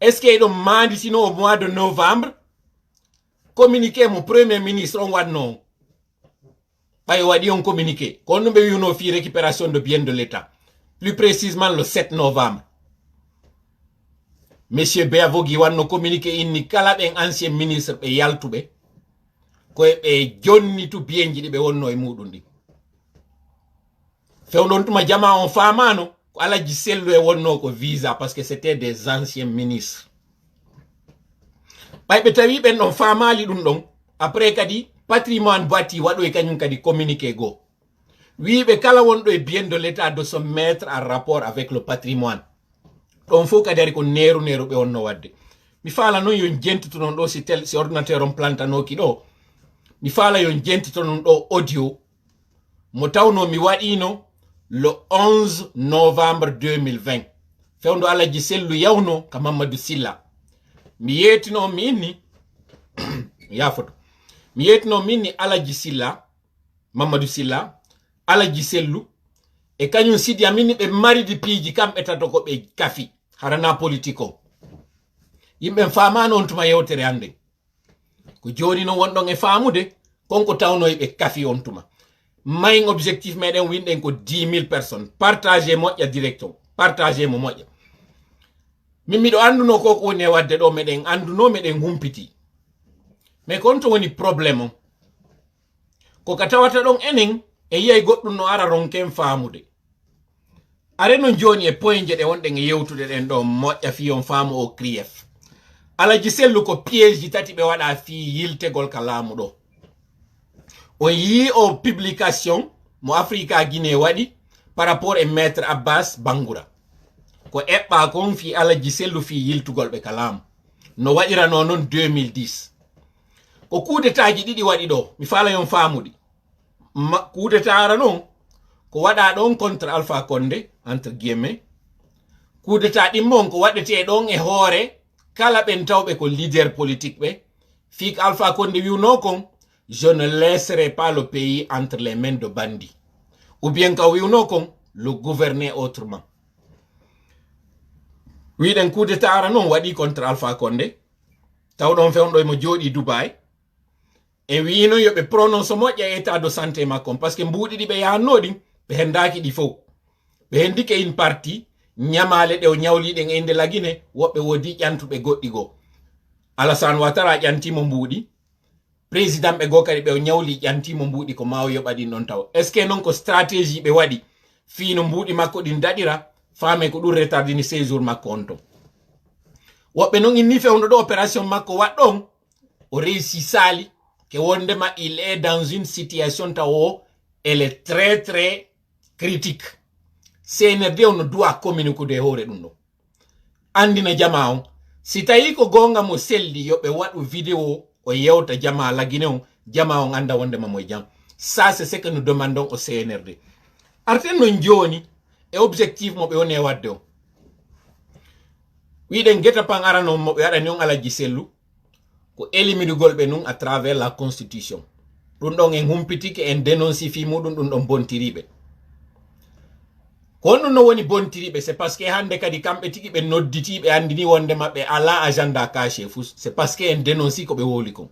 est ce que ɗon manditino au mois de novembre communiqué mo premier ministre on waɗno on ɓay waɗi on communiqué ko on ɗum ɓe wiwno fi récupération de biens de l'état plus précisément le 7 novembre monsieur Beavogui wanno communiqué inni kala ɓen ancien ministre ɓe yaltuɓe koye ɓe jonnitu bienji ɗi ɓe wonno e muɗum ɗi fewɗon tuma jama on famano ko Alaji Sellu e wonno ko visa parce que c'était des anciens ministres ɓayɓe tawi ɓen ɗon famali ɗum ɗon après kadi patrimoine batti waɗo e kañum kadi communiqué go wiɓe kala wonɗo e bien de l'état de se mettre en rapport avec le patrimoine ɗon fof kadi ari ko neru ɓe wonno wadde mi faala noon yon jentito non ɗo si ordinateur on plantanoki ɗo mi faala yon jentito non ɗo audio mo tawno mi waɗino le 11 novembre 2020 fewndo Alaji Sellu yawno ka Mamadou Silla mi yetino mi inni yafoto mi yetino mi inni Alaji Silla Mamadou Silla Alaji Sellu e kañum Sidi Amini ɓe maridi piiji kamɓe tato ko ɓe kafi harana politique o yimɓe famano on tuma yewtere hande ko joni non wonɗon e famude konko tawno ɓe kafi on tuma main objectif meɗen winɗen ko 10 000 personnes partagé moƴƴa direct o partagé mo moƴƴa min miɗo anduno ko woni e wadde ɗo meɗen anduno meɗen humpiti mais kon to woni probléme on ko ka tawata ɗon enen e yiyay goɗɗum no ara ronken famude are non joni e point je ɗe wonɗen e yewtude ɗen ɗo moƴƴa fi on faamu o krief Alaji Sellu ko piège ji tati ɓe waɗa fi yiltegol ka laamu ɗo on yi o publication mo Africa Guinée waɗi par rapport e maître Abbas Bangoura ko eɓɓa kon fi Alaji Sellu fi yiltugol ɓe ka laamu no waɗirano noon 2010 ko kudetaji ɗiɗi waɗi ɗo mi faala yon faamuɗi kudeta ara noon ko waɗa ɗon contre Alpha Condé entre guillemets kudeta ɗimmon ko waɗete ɗon e hoore kala ɓen tawɓe ko leader politique ɓe fik Alpha Condé wiwno kon je ne laisserai pas le pays entre les mains de bandits ou bien ka wiwno kon le gouverner autrement wiɗen kudeta ara noon waɗi contre Alpha Condé tawɗon fewɗo emo jooɗi Dubai e wino yoɓe prononce moƴƴa état de santé makko parce que mbuuɗi ɗi ɓe yahannoɗi ɓe hendaki ɗi fof ɓe hendike une partie ñamale ɗe o ñawliɗen e inde lagine woɓɓe wodi ƴantuɓe goɗɗi goo Alassane Ouattara ƴantimo mbuuɗi président ɓe goo kadi ɓe o ñawli ƴantimo mbuuɗi ko ma o yoɓa ɗin ɗon taw est ce que noon ko stratégie ɓe waɗi fino mbuuɗi makko ɗin daɗira faame ko ɗum retardini séjour makko on ton woɓɓe noon inni fewno ɗo opération makko waɗɗon o réussi sali que wondema il est dans une situation tawo elle est très très critique CNRD on doit communiquer hoore ɗum ɗo andina jama on si tawi ko gonga mo selli yoɓe waɗu vidéo o yewta jama lagine on jama on anda wondema moye jam ça c'est ce que nous demandons au CNRD arten non joni e objectif mo ɓe woni e wadde o wiɗen gueta pan arano mo ɓe waɗani on Alaji Sellu ko éliminugol ɓe nun à travers la constitution ɗum ɗon en humpitike en dénonci fi muɗum ɗum ɗon bontiriɓe ko ɗum no woni bontiriɓe c'est parce que hande kadi kamɓe tigi ɓe nodditi ɓe andini wonde maɓɓe ala agenda caché fou c'est parce que en dénonci ko ɓe woli kon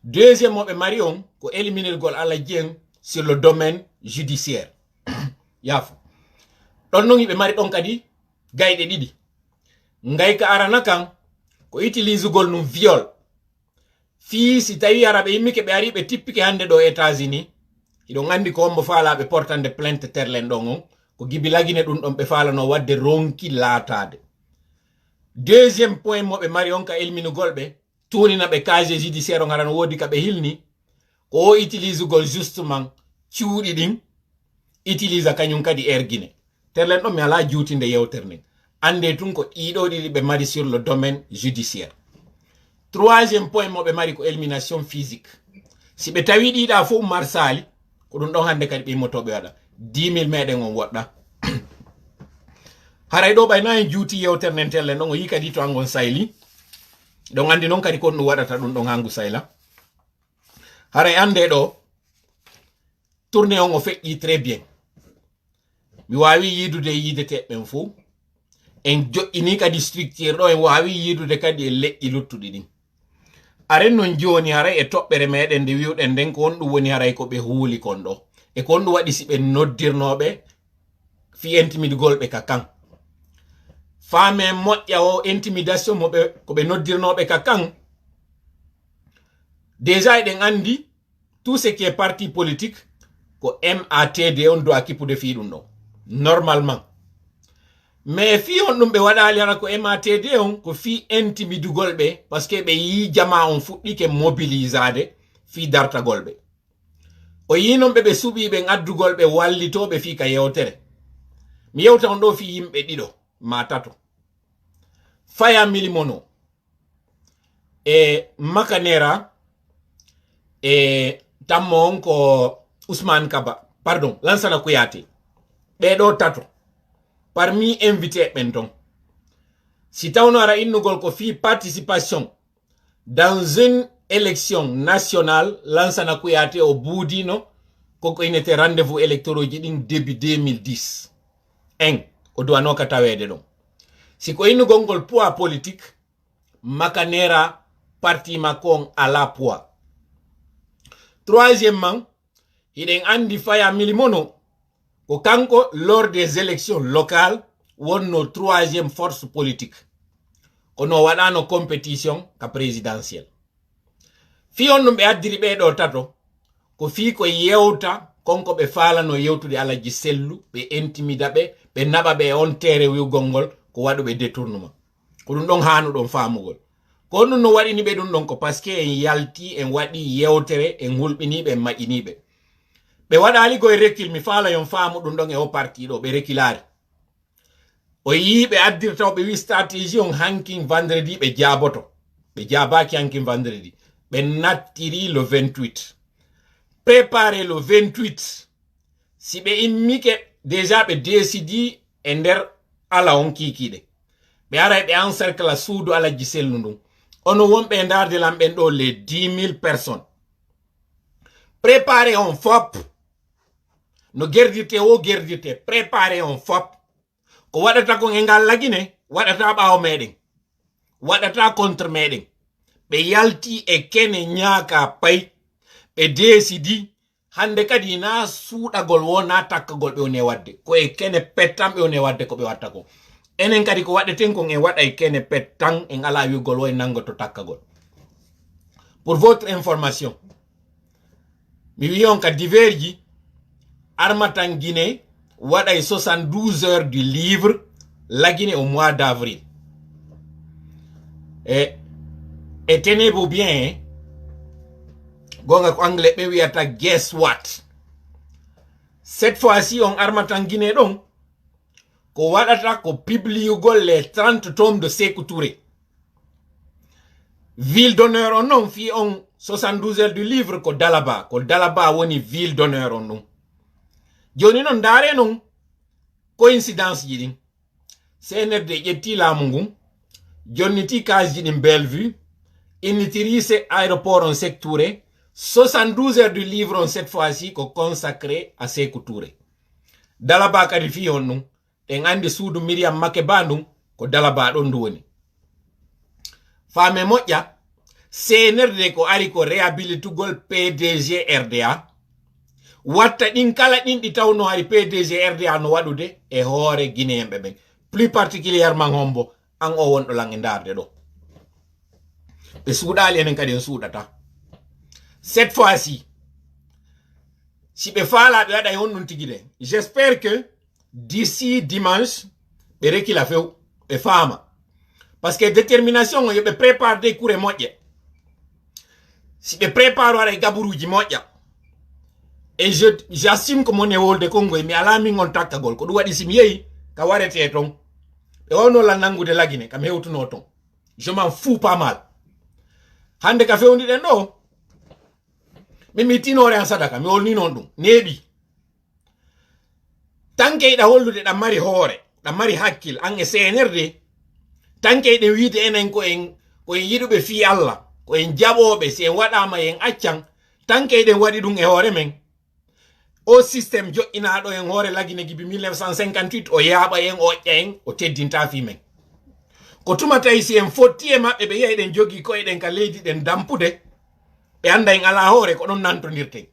deuxième mo ɓe mari on ko éliminirgol Alaji en sur le domaine judiciaire yaafo ɗon non ɓe mari ɗon kadi gayɗe ɗiɗi ngay ka arana kan ko utilise gol num viol fi si tawi ara ɓe yimmike ɓe ari ɓe tippike hande ɗo États-Unis iɗon andi ko ombo faalaɓe portande plainte terlen ɗon on ko gibi lagine ɗum ɗon ɓe falano wadde ronki laatade. Deuxième point moɓe mari on ka elminugol ɓe tunina ɓe casier judiciaire on haran wodi ka ɓe hilni ko o utilise ugol justement cuuɗi ɗin utilise kañum kadi erguine terlen ɗon mi ala juutinde yewtere nden ande tun ko ɗiɗo ɗiɗi ɓe mari sur le domaine judiciaire. Troisième point moɓe mari ko élimination physique. Si ɓe tawi ɗiɗa fof marsali ko ɗum ɗon hande kadi ɓe immotoɓe waɗa 10 000 meɗen on woɗɗa haray ɗo ɓaynayi juuti yewtere nden tellen ɗon o yi kadi to angon sayli ɗon andi noon kadi kon ɗum waɗata ɗum ɗon hangu sayla haray ande ɗo tourné on o feƴƴi très bien mi wawi yidude yideteɓɓen fo en joƴƴini kadi structure ɗo en wawi yidude kadi e leƴƴi luttuɗi ɗin aren non joni haray e toɓɓere meɗen nde wiwɗen nden ko on ɗum woni haray ko ɓe huuli kon ɗo e kon ɗum waɗi si ɓe noddirnoɓe fi intimidgol ɓe ka kan faame moƴƴa o intimidation moɓe ko ɓe noddirnoɓe ka kan déjà eɗen andi tout ce qui est parti politique ko MATD on doa kippude fi ɗum ɗo normalement mais fi on ɗum ɓe waɗali hara ko MATD on ko fi intimidugol ɓe parce que ɓe yi jama on fuɗɗike mobilisade fi dartagol ɓe o yi non ɓe suɓi ɓe addugol ɓe wallitoɓe fi ka yewtere mi yewta on ɗo fi yimɓe ɗiɗo ma tato Faya Milimono e Makanera e tammo on ko Ousmane Kaba pardon Lansana Kouyaté ɓeɗo tato parmi invité ɓen ton si tawno ara innugol ko fi participation dans une élection nationale Lansana Kouyaté o buudino koko inete rendez-vous électoraux ji ɗin début 2010 en o duwano ka tawede ɗon si ko innugol ngol poids politique Makanera parti makko on ala poids. Troisièmement hiɗen andi Faya Milimono ko kanko lors des élections locales wonno troisième force politique kono waɗano compétition ka présidentielle fi on ɗum ɓe addiri ɓeɗo tato ko fi ko yewta konko ɓe falano yewtude alaji sellu ɓe intimida ɓe naɓa ɓe on tere wiwgol ngol ko waɗuɓe détournement ko ɗum ɗon hanuɗon famugol ko ɗum no waɗini ɓe ɗum ɗon ko parce que en yalti en waɗi yewtere en hulɓiniɓe en maƴiniɓe ɓe waɗali goye recul mi faala yon faamu ɗum ɗon e o parti ɗo ɓe recilari o yi ɓe addirta ɓe wi stratégie on hankin vendredi ɓe jaboto ɓe jabaki hankin vendredi ɓe nattiri le 28 préparé le 28 si ɓe immike déjà ɓe décidi e nder ala on kikiɗe ɓe ara ɓe encercle suudu alaji sellu ndun ono wonɓe darde lamɓen ɗo les 10 000 personnes préparé on fop no gerdirte o gerdirte préparé on fop ko waɗata ko e ngal lagine waɗata ɓawo meɗen waɗata contre meɗen ɓe yalti e kene ñaaka pay ɓe décidi hande kadi na suuɗagol wona takkagol ɓe woni wadde ko e kene pettan ɓe woni wadde ko ɓe watta ko enen kadi ko waɗeten kon e waɗa e kene pettan en ala wiugol wo e nangoto takkagol. Pour votre information mi wi on ka divers ji Harmattan Guinée waɗa e 72 heures du livre lagine au mois d'avril et tenez-vous bien gonga ko anglais ɓe wiyata guess what cette fois-ci on Harmattan Guinée ɗon ko waɗata ko publiugol les 30 tomes de Sékou Touré ville d'honneur on non fi on 72 heures du livre ko Dalaba woni ville d'honneur on ɗum joni non dare non coïncidence ji ɗin CNRD ƴetti laamu ngun jonniti kasji ɗin Bellevue innitiri se aéroport on Sékou Touré 72 heures du livre on cette fois-ci ko consacré à Sékou Touré Dalaba kadi fi on ɗum en andi suudu Miriam Makeba ndun ko Dalaba ɗon ndu woni faame moƴƴa CNRD ko ari ko réhabilitugol PDG RDA watta ɗin kala ɗin ɗi tawno hari PDG RDA no waɗude e hoore guinéenɓe ɓen plus particulièrement hombo an o wonɗo lan e darde ɗo ɓe suuɗali enen kadi en suuɗata cette fois-ci si be fala be ada yon nun tigide. J'espère que d'ici dimanche be qu'il a fait e fama. Parce que détermination yo be prépare des cours moƴƴe. Si be prépare wara gaburuji moƴƴa. Et j'assume que mon wolde Congo mi ala mi ngon takkagol ko du wadi sim yeyi ka warete ton. E wono la nangude lagine kam hewtuno ton. Je m'en fous pas mal. Hande ka fewndi den do. Mi tinore en sadaka mi wolni non dum nebi. Tanke da hollude da mari hoore, da mari hakkil an e CNRD. Tanke de wiide enen ko en yidube fi Allah, ko en jabobe se en wadama en accan, tanke de wadi dum e hoore men. O système jo ina do en hoore lagine gibi 1958 o yaaba en o teddinta fi men. Ko tuma tay si en fotti e mabbe be yeyden jogi ko eden ka leydi den dampude be anda en ala hoore ko don nantondirte.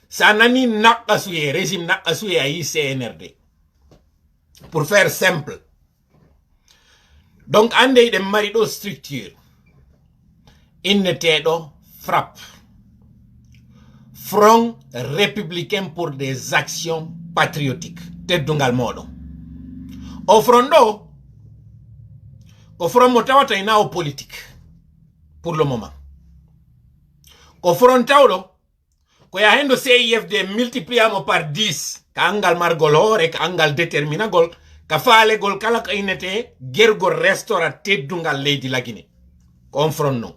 Sa nani nakasuye régime nakasuye ayi CNRD. Pour faire simple. Donc ande de mari do structure. Innetedo frappe. Front républicain pour des actions patriotiques. Teddungal modo. O frondo ko front motawata ina o politique pour le moment. Ko front tawdo ko ya hendo CIFD multipliamo par 10 ka angal margol hore ka angal determinagol ka faale gol kala ka inete gergol restaurant teddungal leydi lagine ko on front non.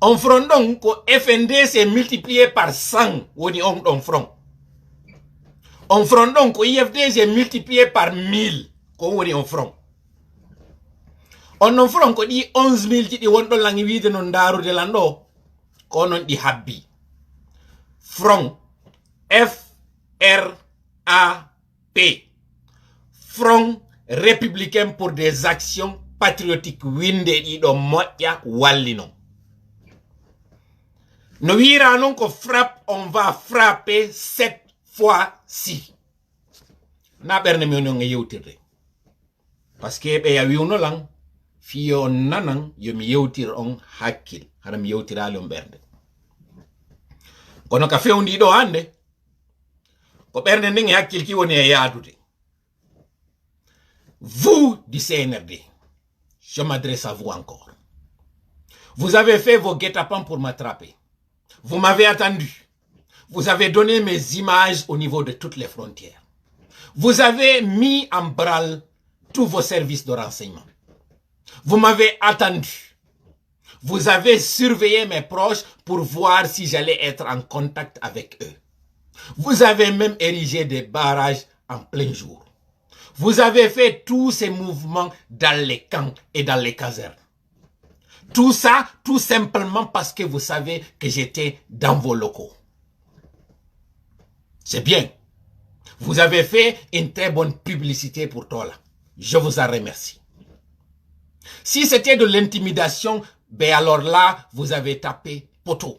On front donc ko FND c'est multiplié par 100 woni on front. On front donc ko IFD c'est multiplié par 1000 ko woni on front. On front ko di 11000 jidi wondo langi wiide non darude lando ko non di habbi. Front FRAP Front républicain pour des actions patriotiques winde dido moƴƴa wallino. No wira non ko frappe, on va frapper cette fois-ci. Na berne mi on yewtirde. Parce que be ya wiuno lang fiyo nanan yo mi yewtir on hakkil hara mi yewtirale on berde. Kono ka fewndi do hande ko berde ndin hakkil ki woni e yaadude. Vous du CNRD, je m'adresse à vous encore. Vous avez fait vos guet-apens pour m'attraper. Vous m'avez attendu. Vous avez donné mes images au niveau de toutes les frontières. Vous avez mis en branle tous vos services de renseignement. Vous m'avez attendu. Vous avez surveillé mes proches pour voir si j'allais être en contact avec eux. Vous avez même érigé des barrages en plein jour. Vous avez fait tous ces mouvements dans les camps et dans les casernes. Tout ça, tout simplement parce que vous savez que j'étais dans vos locaux. C'est bien. Vous avez fait une très bonne publicité pour Tola. Je vous en remercie. Si c'était de l'intimidation, ben alors là, vous avez tapé poteau.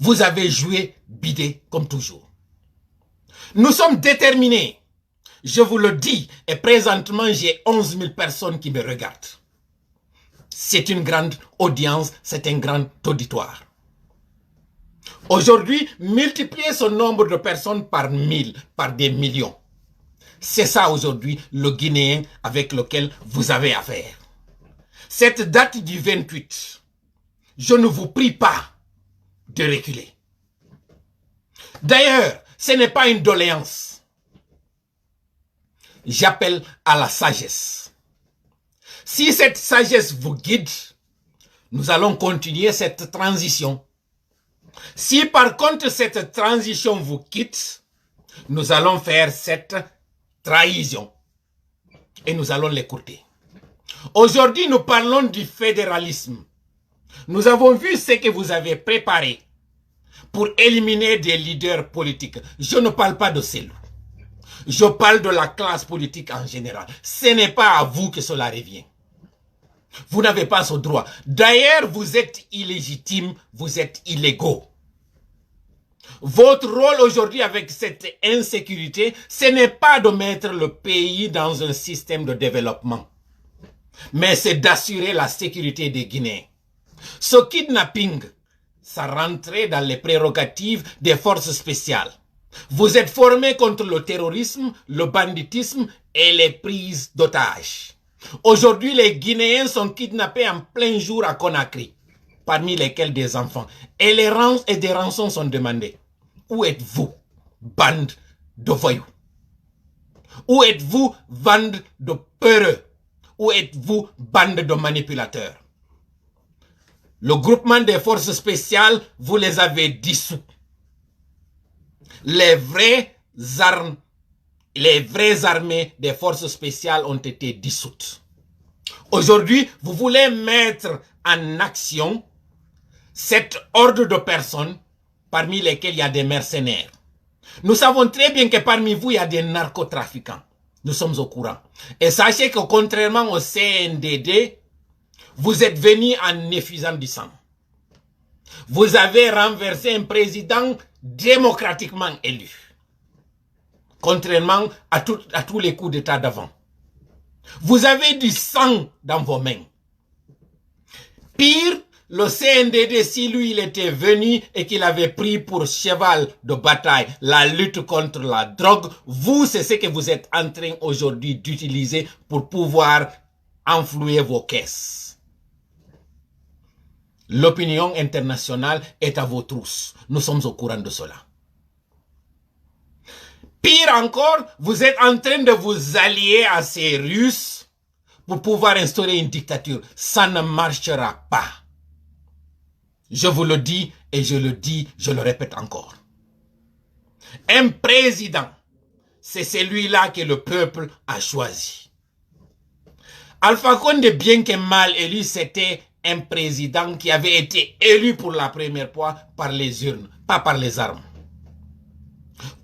Vous avez joué bidé comme toujours. Nous sommes déterminés. Je vous le dis, et présentement, j'ai 11 000 personnes qui me regardent. C'est une grande audience, c'est un grand auditoire. Aujourd'hui, multipliez ce nombre de personnes par 1000, par des millions. C'est ça aujourd'hui le Guinéen avec lequel vous avez affaire. Cette date du 28, je ne vous prie pas de reculer. D'ailleurs, ce n'est pas une doléance. J'appelle à la sagesse. Si cette sagesse vous guide, nous allons continuer cette transition. Si par contre cette transition vous quitte, nous allons faire cette trahison et nous allons l'écouter. Aujourd'hui, nous parlons du fédéralisme. Nous avons vu ce que vous avez préparé pour éliminer des leaders politiques. Je ne parle pas de Cellou. Je parle de la classe politique en général. Ce n'est pas à vous que cela revient. Vous n'avez pas ce droit. D'ailleurs, vous êtes illégitimes, vous êtes illégaux. Votre rôle aujourd'hui avec cette insécurité, ce n'est pas de mettre le pays dans un système de développement, mais c'est d'assurer la sécurité des Guinéens. Ce kidnapping, ça rentrait dans les prérogatives des forces spéciales. Vous êtes formés contre le terrorisme, le banditisme et les prises d'otages. Aujourd'hui, les Guinéens sont kidnappés en plein jour à Conakry, parmi lesquels des enfants. Et des rançons sont demandées. Où êtes-vous, bande de voyous? Où êtes-vous, bande de peureux? Où êtes-vous, bande de manipulateurs? Le groupement des forces spéciales, vous les avez dissous. Les vraies armées des forces spéciales ont été dissoutes. Aujourd'hui, vous voulez mettre en action cette horde de personnes parmi lesquelles il y a des mercenaires. Nous savons très bien que parmi vous, il y a des narcotrafiquants. Nous sommes au courant. Et sachez que contrairement au CNDD, vous êtes venus en effusant du sang. Vous avez renversé un président démocratiquement élu. Contrairement à tous les coups d'État d'avant. Vous avez du sang dans vos mains. Pire, le CNDD, si lui il était venu et qu'il avait pris pour cheval de bataille la lutte contre la drogue, vous, c'est ce que vous êtes en train aujourd'hui d'utiliser pour pouvoir enflouer vos caisses. L'opinion internationale est à vos trousses. Nous sommes au courant de cela. Pire encore, vous êtes en train de vous allier à ces Russes pour pouvoir instaurer une dictature. Ça ne marchera pas. Je vous le dis et je le répète encore. Un président, c'est celui-là que le peuple a choisi. Alpha Condé, bien que mal élu, c'était un président qui avait été élu pour la première fois par les urnes, pas par les armes.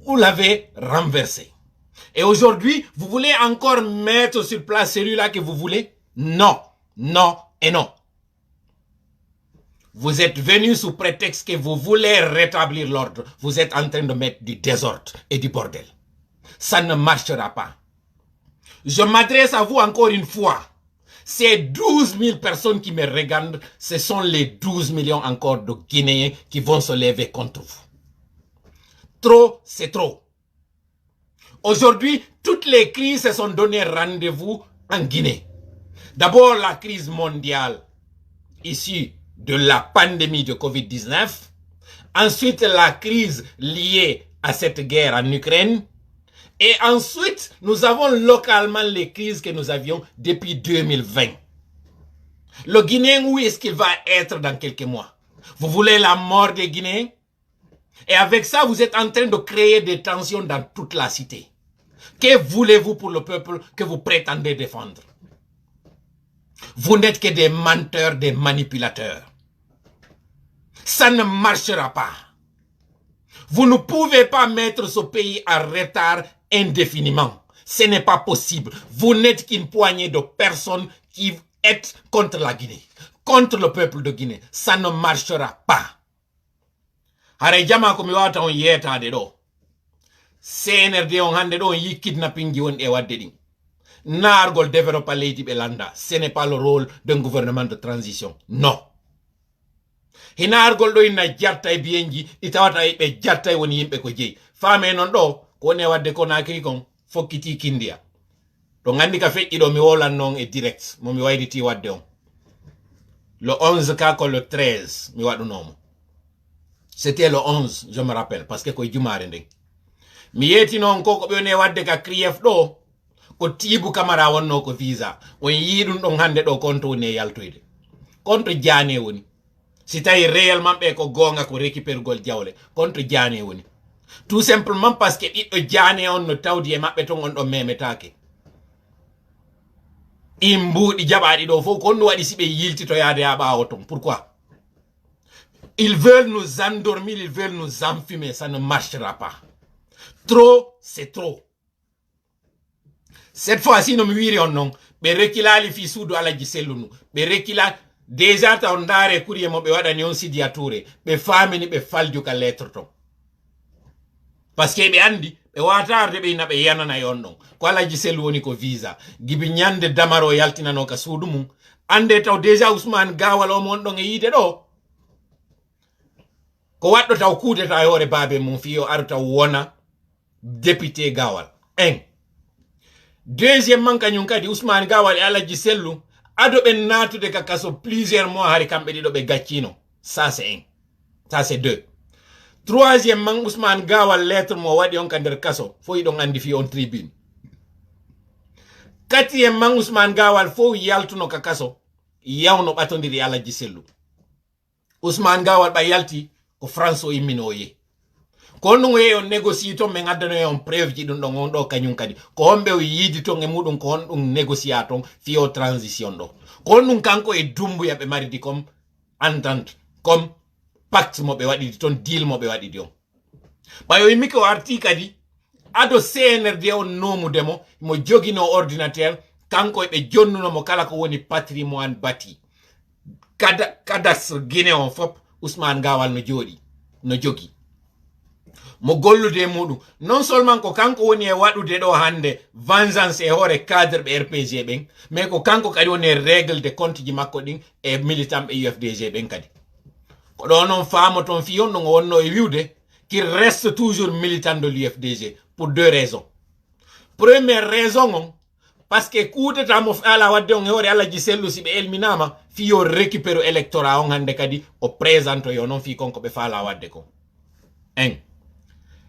Vous l'avez renversé. Et aujourd'hui, vous voulez encore mettre sur place celui-là que vous voulez? Non, non et non. Vous êtes venus sous prétexte que vous voulez rétablir l'ordre. Vous êtes en train de mettre du désordre et du bordel. Ça ne marchera pas. Je m'adresse à vous encore une fois. Ces 12 000 personnes qui me regardent, ce sont les 12 millions encore de Guinéens qui vont se lever contre vous. Trop, c'est trop. Aujourd'hui, toutes les crises se sont donné rendez-vous en Guinée. D'abord, la crise mondiale issue de la pandémie de Covid-19. Ensuite, la crise liée à cette guerre en Ukraine. Et ensuite, nous avons localement les crises que nous avions depuis 2020. Le Guinéen, où est-ce qu'il va être dans quelques mois? Vous voulez la mort des Guinéens? Et avec ça, vous êtes en train de créer des tensions dans toute la cité. Que voulez-vous pour le peuple que vous prétendez défendre? Vous n'êtes que des menteurs, des manipulateurs. Ça ne marchera pas. Vous ne pouvez pas mettre ce pays en retard indéfiniment. Ce n'est pas possible. Vous n'êtes qu'une poignée de personnes qui êtes contre la Guinée, contre le peuple de Guinée. Ça ne marchera pas. Hare jama ko mi wata on yetade do. CNRD on hande do yi kidnapping ji won e wadde din. Nargol développa leydi be landa. Ce n'est pas le rôle d'un gouvernement de transition. Non. Hinargol do ina jarta e bienji itawata e be jarta woni yimbe ko jeyi. Fame non do ko ne wadde ko nakri kon fokkiti kindia. To ngandi ka feƴƴi do mi wolan non e direct mo mi wayditi wadde on. Le 11 ka ko le 13 mi wadunomo. C'était le 11, je me rappelle, parce que ko jumare ndeng. Mi yeti non ko be ne wadde ka krief do ko tibu kamara wonno ko visa. On yidum don hande do konto ne yaltoyde. Konto jane woni. Si tawi réellement be ko gonga ko récupère gol jawle, konto jane woni. Tout simplement parce que ɓiɗɗo jane on no tawdi e maɓɓe ton on ɗon memetake. Imbuɗi jaɓaɗi ɗo fof konno waɗi si ɓe yiltitoyade ha ɓawo ton. Pourquoi? Ils veulent nous endormir, ils veulent nous enfumer, ça ne marchera pas. Trop, c'est trop. Cette fois-ci, nous me on non. Be rekilali fi sudu alaji sellunu. Be rekila déjà ta ondare kuriye mo be wadani on Sidia Touré. Be famini be falju ka lettre ton. Parce que be andi be watarde be ina be yanana yon non. Ko alaji sellu woni ko visa. Gibi nyande damaro yaltinano ka sudu mum. Ande taw déjà Ousmane Gawal o mon don e yide do. ko waddo taw kudeta e hore baabe mum fiyo arta wona député Gawal deuxième man kanyum kadi Ousmane Gawal e Alaji Sellu ado be natude ka kaso plusieurs mois hari kambe dido be gaccino. Ça c'est un. Ça c'est deux. Troisième man Ousmane Gawal lettre mo wadi on kander kaso fo yi don andi fi on tribune. Quatrième man Ousmane Gawal fo yaltuno ka kaso yawno batondiri Alaji Sellu. Ousmane Gawal ba yalti ko France o immino ye. Ko non on négocie to men adano on preuve ji dun don on do kanyum kadi ko hombe o yidi to ngemudum ko on dum négociaton fi o transition do ko nun kanko e dumbu ya be mari di comme entente comme pacte mo be wadi ton deal mo be wadi di on bayo yimi ko arti kadi ado CNRD on nomu demo mo jogino ordinateur kanko e be jonnuno mo kala ko woni patrimoine bâti cadastre Guinée on fop Ousmane Gawal no jodi no jogi mo gollude mudum non seulement ko kanko woni e wadude do hande vengeance e hore cadre be RPG ben mais ko kanko kadi woni règle de compte ji makko din e militant be UFDG ben kadi ko do non famo ton fiyon no wonno e wiude qu'il reste toujours militant de l'UFDG pour deux raisons. Première raison parce que kudeta mo ala wadde on hore Alaji Sellu si be elminama fiyo récupérer électorat on hande kadi o présente yo non fi konko be fala wadde ko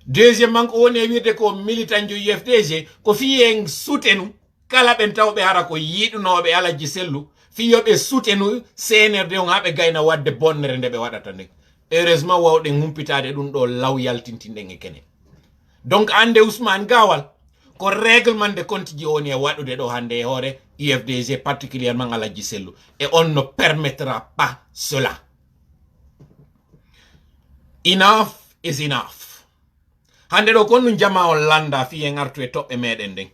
deuxièmement ko woni wirde ko militant jo UFDG ko fiyen soutenu kala ben tawbe hara ko yidunobe Alaji Sellu fiyobe soutenu CNRD on habe gayna wadde bonnere nde be wadata nek heureusement wawde humpitade dum do law yaltintinde ngekene donc ande Ousmane Gawal ko règlement de compte ji woni e wadude do hande e hore UFDG particulièrement Alaji Sellu et on ne permettra pas cela. Enough is enough. Hande do kon jama on landa fi en artu e toɓɓe meɗen den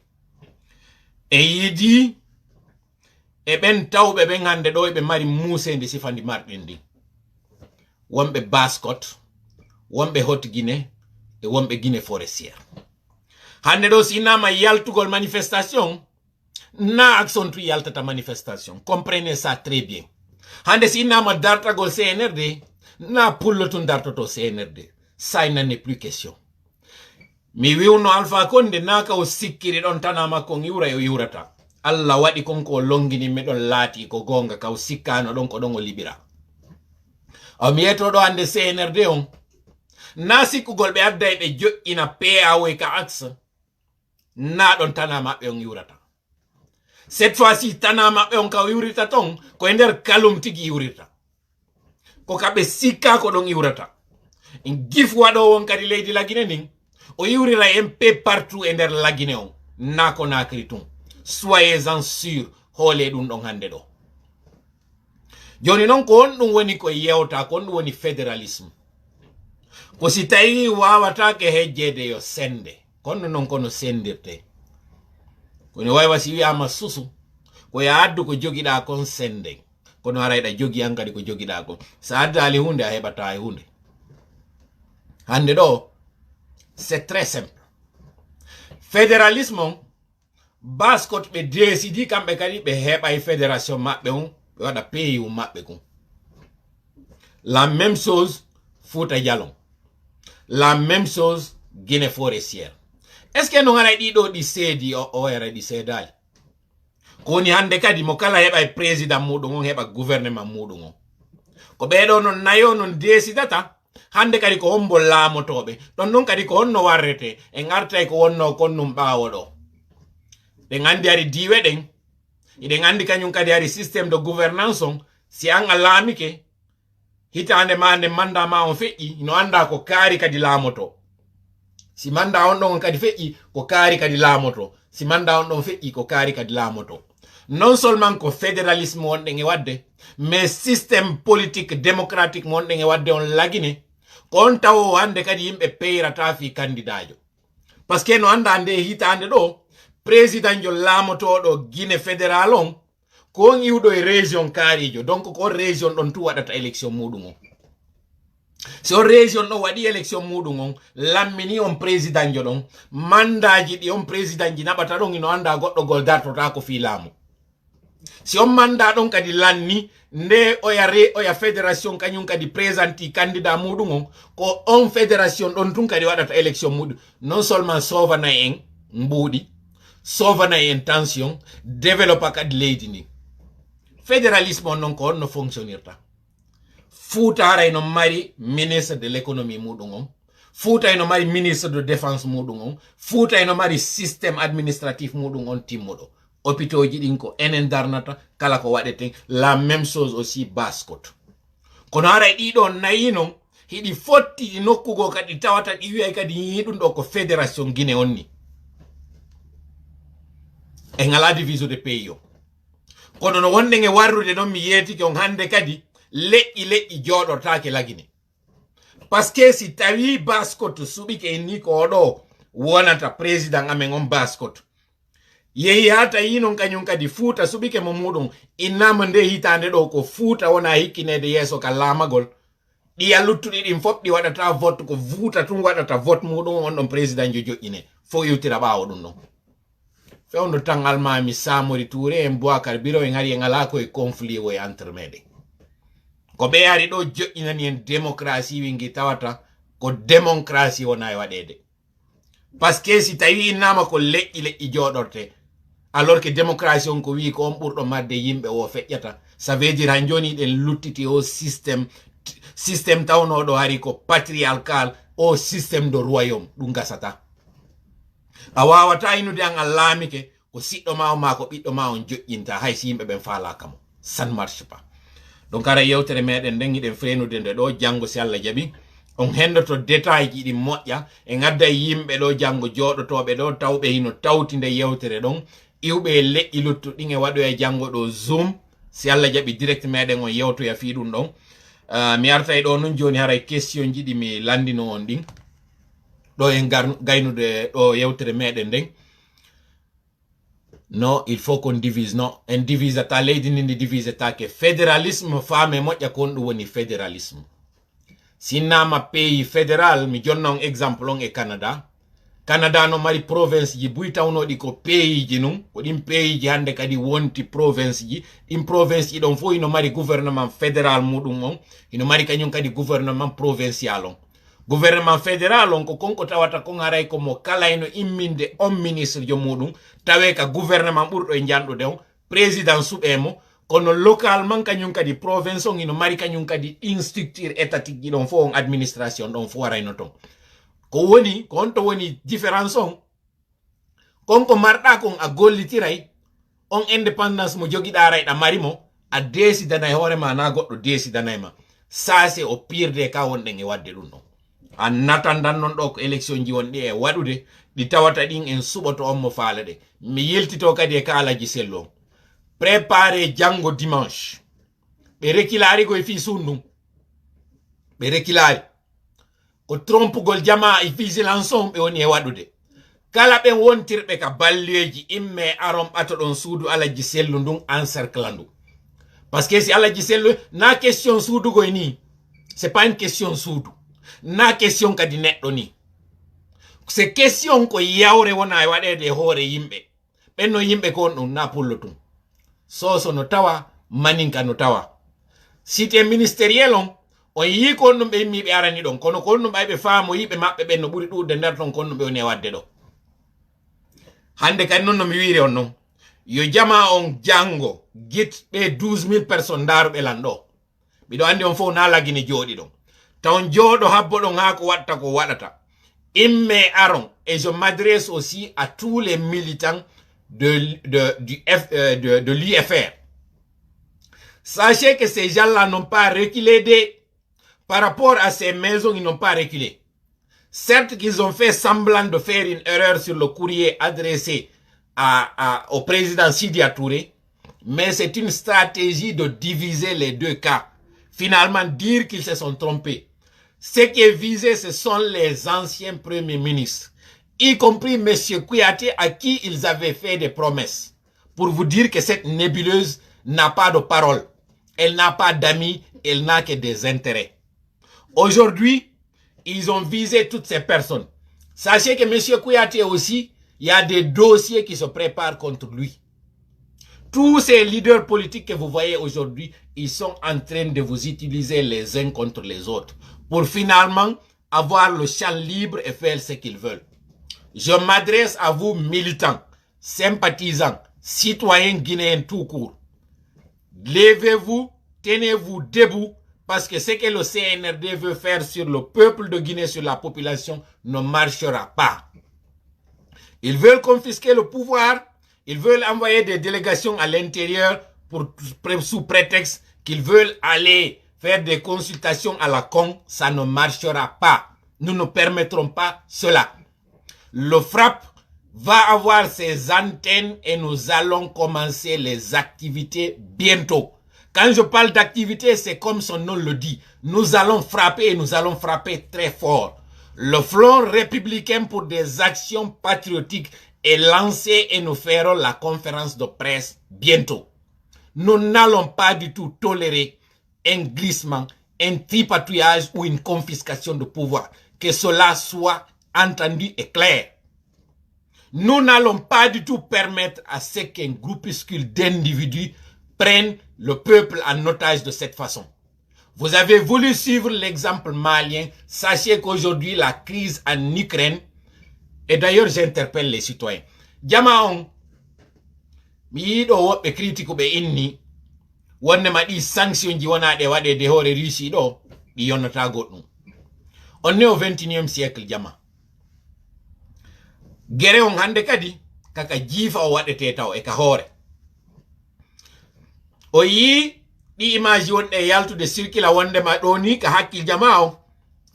e yidi e ben tawɓe ben hande do be mari musende sifandi marɗen din wonɓe Baskot wonɓe Haute Guinée e wonɓe Guinée forestière hande do sinama yaltugol manifestation na action tu yaltata manifestation comprenez ça très bien hande sinama dartagol CNRD na pullotun dartoto CNRD ça il n'en est plus question. Mi wiwno Alpha Condé naka o sikkiri don tanama ko yura yo yurata Allah wadi konko longini me don lati ko gonga ka o sikkano don ko don o libira o mi yeto do ande CNRD on na sikkugol be adda be jo'ina PAO ka axe na don tanama be on yurata cette fois-ci tanama be on ka yurita ton ko ender kalum tigi yurita ko kabe sikka ko don yurata in gif wado on kadi leydi la Guinée ning o yurira MP partout e der la Guinée on nako nakritum soyez-en sûr hole dum don hande do joni non ko on dum woni ko yewta ko on woni fédéralisme ko si tawi wawata ke hejjede yo sende kono non kono sendirte ko ni waywa si wi'ama susu ko ya addu ko jogida kon sende kono arayda jogi an kadi ko jogida kon sa addali hunde a hebata e hunde hande do c'est très simple. Fédéralisme, Baskot be décidi kambe kadi be heba e fédération mabbe on be wada pays ou mabbe kon. La même chose Fouta Djallon. La même chose Guinée forestière. Est-ce que non ala dido di sedi o era di sedal? Koni hande kadi mo kala heba e président mudum on heba gouvernement mudum on. Ko be do non nayo non décidata hande kadi ko hombo laamotoɓe ɗon non kadi ko honno warrete e garta ko wonno konnum ɓaawo ɗo ɗen andi ari diwe ɗen iɗen andi kañum kadi ari systéme de gouvernance on si an a laamike hitande ma nde manda ma on feƴƴi no anda ko kaari kadi laamoto si manda on ɗon kadi feƴƴi ko kaari kadi laamoto si manda on ɗon feƴƴi ko kaari kadi laamoto non seulement ko fédéralisme wonɗen e wadde mais systéme politique démocratique mo wonɗen e wadde on lagine kon tawo hande kadi yimbe peyrata fi candidat jo parce que no anda ande hitande do président jo lamoto do Guinée fédéral on ko ngiwdo e région karijo donc ko région don tu wadata élection mudum on so région no wadi élection mudum on lammini on président jo don mandaji di on président ji nabata don ino anda goddo gol dartota ko fi lamo si on mandat ɗon kadi lanni nde oya fédération kañum kadi présenti candidat muɗum on ko on fédération ɗon tun kadi waɗata élection muɗum non seulement sovana en mbuuɗi sovana en tension développa kadi leydi ndi fédéralisme on non ko on no fonctionnirta Fouta haray no mari ministre de l'économie muɗum on Fouta eno mari ministre de défense muɗum on Fouta eno mari système administratif muɗum on timmuɗo hôpitaux ji ɗin ko enen darnata kala ko waɗeten la même chose aussi Baskot kono haray ɗiɗo nayi non hiɗi fotti ɗi nokkugo kadi tawata ɗi wiyay kadi yiɗum ɗo ko fédération Guinée on ni en ala division de pays o kono no wonde e warrude non mi yeetike on hande kadi leƴƴi jooɗotake lagine parce que si tawi Baskot suɓike ni ko ɗo wonata président amen on Baskot yehi ha tawi non kañum kadi Fouta suɓike mo muɗum innama nde hitande ɗo ko Fouta wona hikkinede yeeso ka laamagol ɗiya luttuɗi ɗin fof ɗi waɗata vote ko Fouta tun waɗata vote muɗum on ɗon président jo joƴƴine fo iwtira ɓawo ɗum ɗon fewndo tan almami Samori Touré en Boubacar Biro en ari en ala koye conflit o e entre meɗen ko ɓe ari ɗo joƴƴinani en démocratie wingi tawata ko démocratie wona e waɗede par ce que si tawi innama ko leƴƴi joɗorte alors que démocratie on ko wi ko on ɓurɗo madde yimɓe o feƴƴata ça veut dire han joni ɗen luttiti o système tawnoɗo hari ko patriarcal o système de royaume ɗum gasata a wawata inude an a laamike ko siɗɗo ma on ma ko ɓiɗɗo ma on joƴƴinta hay si yimɓe ɓen falakamo ça ne marche pas donc ara yewtere meɗen nden giɗen frenude nde ɗo janggo si Allah jaaɓi on hendoto détail ji ɗi moƴƴa e gadda yimɓe ɗo janggo joɗotoɓe ɗo tawɓe hino tawti nde yewtere ɗon iwɓe leƴƴi luttuɗin e waɗoya janggo ɗo zoom si Allah jaaɓi direct meɗen on yewtoya fi ɗum ɗon mi artay ɗo non joni haray question ji ɗi mi landino on ɗin ɗo en gaynude ɗo yewtere meɗen nden non il faut qu'on divise non en divise ta leydi ndi divise take fédéralisme faame moƴƴa ko on ɗum woni fédéralisme sinnama pays fédéral mi jonna on exemple on e Canada no mari province ji buy tawnoɗi ko pays ji num ko ɗin pays ji hande kadi wonti province ji ɗin province ji ɗon fof ino mari gouvernement fédéral muɗum on ino mari kañum kadi gouvernement provincial on gouvernement fédéral on ko konko tawata kon haray ko mo kala ino imminde on ministre jo muɗum tawe ka gouvernement ɓurɗo e janɗude on président suɓemo kono localement kañum kadi province on ino mari kañum kadi ɗin structure étatique ji ɗon fof on administration ɗon fof warayno ton ko woni ko on to woni différence on konko marɗa kon a gollitiray on indépendance mo jogiɗa rayɗa marimo a décidanay hoorema na goɗɗo décidanay ma ça c'est au pire des cas wonɗen e wadde ɗum ɗon a natandan non ɗo ko élection ji wonɗi e waɗude ɗi tawata ɗin en suɓoto on mo faala ɗe mi yiltito kadi e kaalaji sello on préparé janggo dimanche ɓe rekilari koye fi sundum ɓe rekilari ko trompugol jama e vigilance on ɓe woni e waɗude kala ɓen wontirɓe ka balleji imme aron ɓato ɗon suudu alaji sellu ndun encercla ndu parce que si alaji sellu na question suudugoy ni c'est pas une question suudu na question kadi neɗɗo ni c'est question ko yawre wona e waɗede e hoore yimɓe ɓenno yimɓe ko on ɗum na pullo tum soso no tawa maninka no tawa cité ministériel on yi ko on ɗum ɓe yimmiɓe arani ɗon kono ko on ɗum ɓayɓe faamo yiɓe maɓɓe ɓen no ɓuri ɗuɗde nder ton kon ɗum ɓe woni e wadde ɗo hande kadi noon no mi wiiri on noon yo jama on jango git ɓe 12 000 personnes daruɓe lan ɗo ɓiɗo andi on fof na lagine jooɗi ɗon taw jooɗo habbo ɗon ha ko watta ko waɗata imme aron et je m'adresse aussi à tous les militants de l'UFR. Sachez que ces gens-là n'ont pas reculé par rapport à ces maisons, ils n'ont pas reculé. Certes qu'ils ont fait semblant de faire une erreur sur le courrier adressé au président Sidia Touré, mais c'est une stratégie de diviser les deux cas. Finalement, dire qu'ils se sont trompés. Ce qui est visé, ce sont les anciens premiers ministres, y compris M. Kouyaté, à qui ils avaient fait des promesses, pour vous dire que cette nébuleuse n'a pas de parole, elle n'a pas d'amis, elle n'a que des intérêts. Aujourd'hui, ils ont visé toutes ces personnes. Sachez que M. Kouyaté aussi, il y a des dossiers qui se préparent contre lui. tous ces leaders politiques que vous voyez aujourd'hui, ils sont en train de vous utiliser les uns contre les autres pour finalement avoir le champ libre et faire ce qu'ils veulent. Je m'adresse à vous militants, sympathisants, citoyens guinéens tout court. Levez-vous, tenez-vous debout, parce que ce que le CNRD veut faire sur le peuple de Guinée, sur la population, ne marchera pas. Ils veulent confisquer le pouvoir, ils veulent envoyer des délégations à l'intérieur sous prétexte qu'ils veulent aller faire des consultations à la con. Ça ne marchera pas. Nous ne permettrons pas cela. Le FRAPP va avoir ses antennes et nous allons commencer les activités bientôt. Quand je parle d'activité, c'est comme son nom le dit. Nous allons frapper et nous allons frapper très fort. Le front républicain pour des actions patriotiques est lancé et nous ferons la conférence de presse bientôt. Nous n'allons pas du tout tolérer un glissement, un tripatouillage ou une confiscation de pouvoir. Que cela soit entendu et clair. Nous n'allons pas du tout permettre à ce qu'un groupuscule d'individus prenne le peuple en otage de cette façon. Vous avez voulu suivre l'exemple malien. Sachez qu'aujourd'hui, la crise en Ukraine, et d'ailleurs, j'interpelle les citoyens. Jamaon, mi do wobe critique be inni, wonne ma di sanction ji wona de wade de hore Russie do, di yonata goddum. On est au 21e siècle, jama. Gere on hande kadi, kaka jifa o wade tetaw e ka hore. O yi, di image wonde yaltude circula wonde ma doni ka hakkil jama o,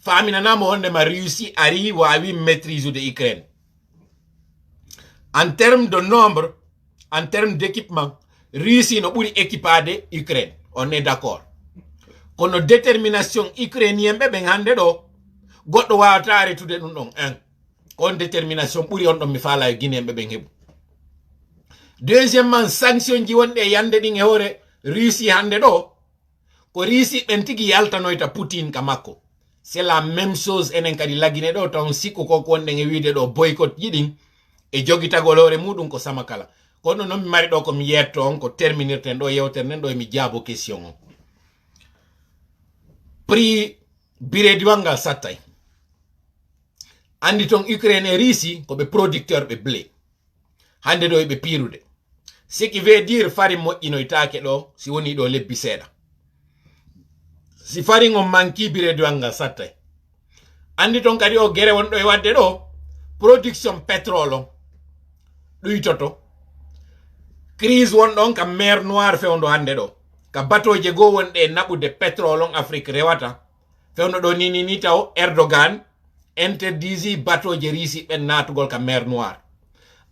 famina namo wonde ma Russie ari wawi maîtrise de Ukraine. En termes de nombre, en termes d'équipement, Russie no buri équipade Ukraine. On est d'accord. Kono détermination ukrainienne be ben hande do, goddo wawata aretude dum don un. Kon détermination buri on don mi fala e Guinée be ben hebu. Deuxièmement, sanction ji wonde yande din e hore Russie hande do, ko Russie ben tigi yaltanoyta Poutine ka makko. C'est la même chose enen kadi lagine do ton sikko ko wonde e wiide do boycott yidin e jogitagolore mudum ko samakala. Kono non mi mari do ko mi yetto on ko terminir ten do yewter nen do mi jaabo question on. Prix bire diwangal sattay. Andi ton Ukraine et Russie ko be producteur be blé. Hande do be pirude. Ce qui veut dire fari mo inoitake do si woni do lebbi seda. Si fari on manki bire diwangal sattay. Andi ton kadi o gere won do e wadde do production pétrole ɗuytoto. Crise won ɗon ka mer noir fewndo hande ɗo. Ka batoje go wonɗe naɓude pétrole on Afrique rewata. Fewndo ɗo ni taw Erdogan interdisi batoje Russie ɓen natugol ka mer noir.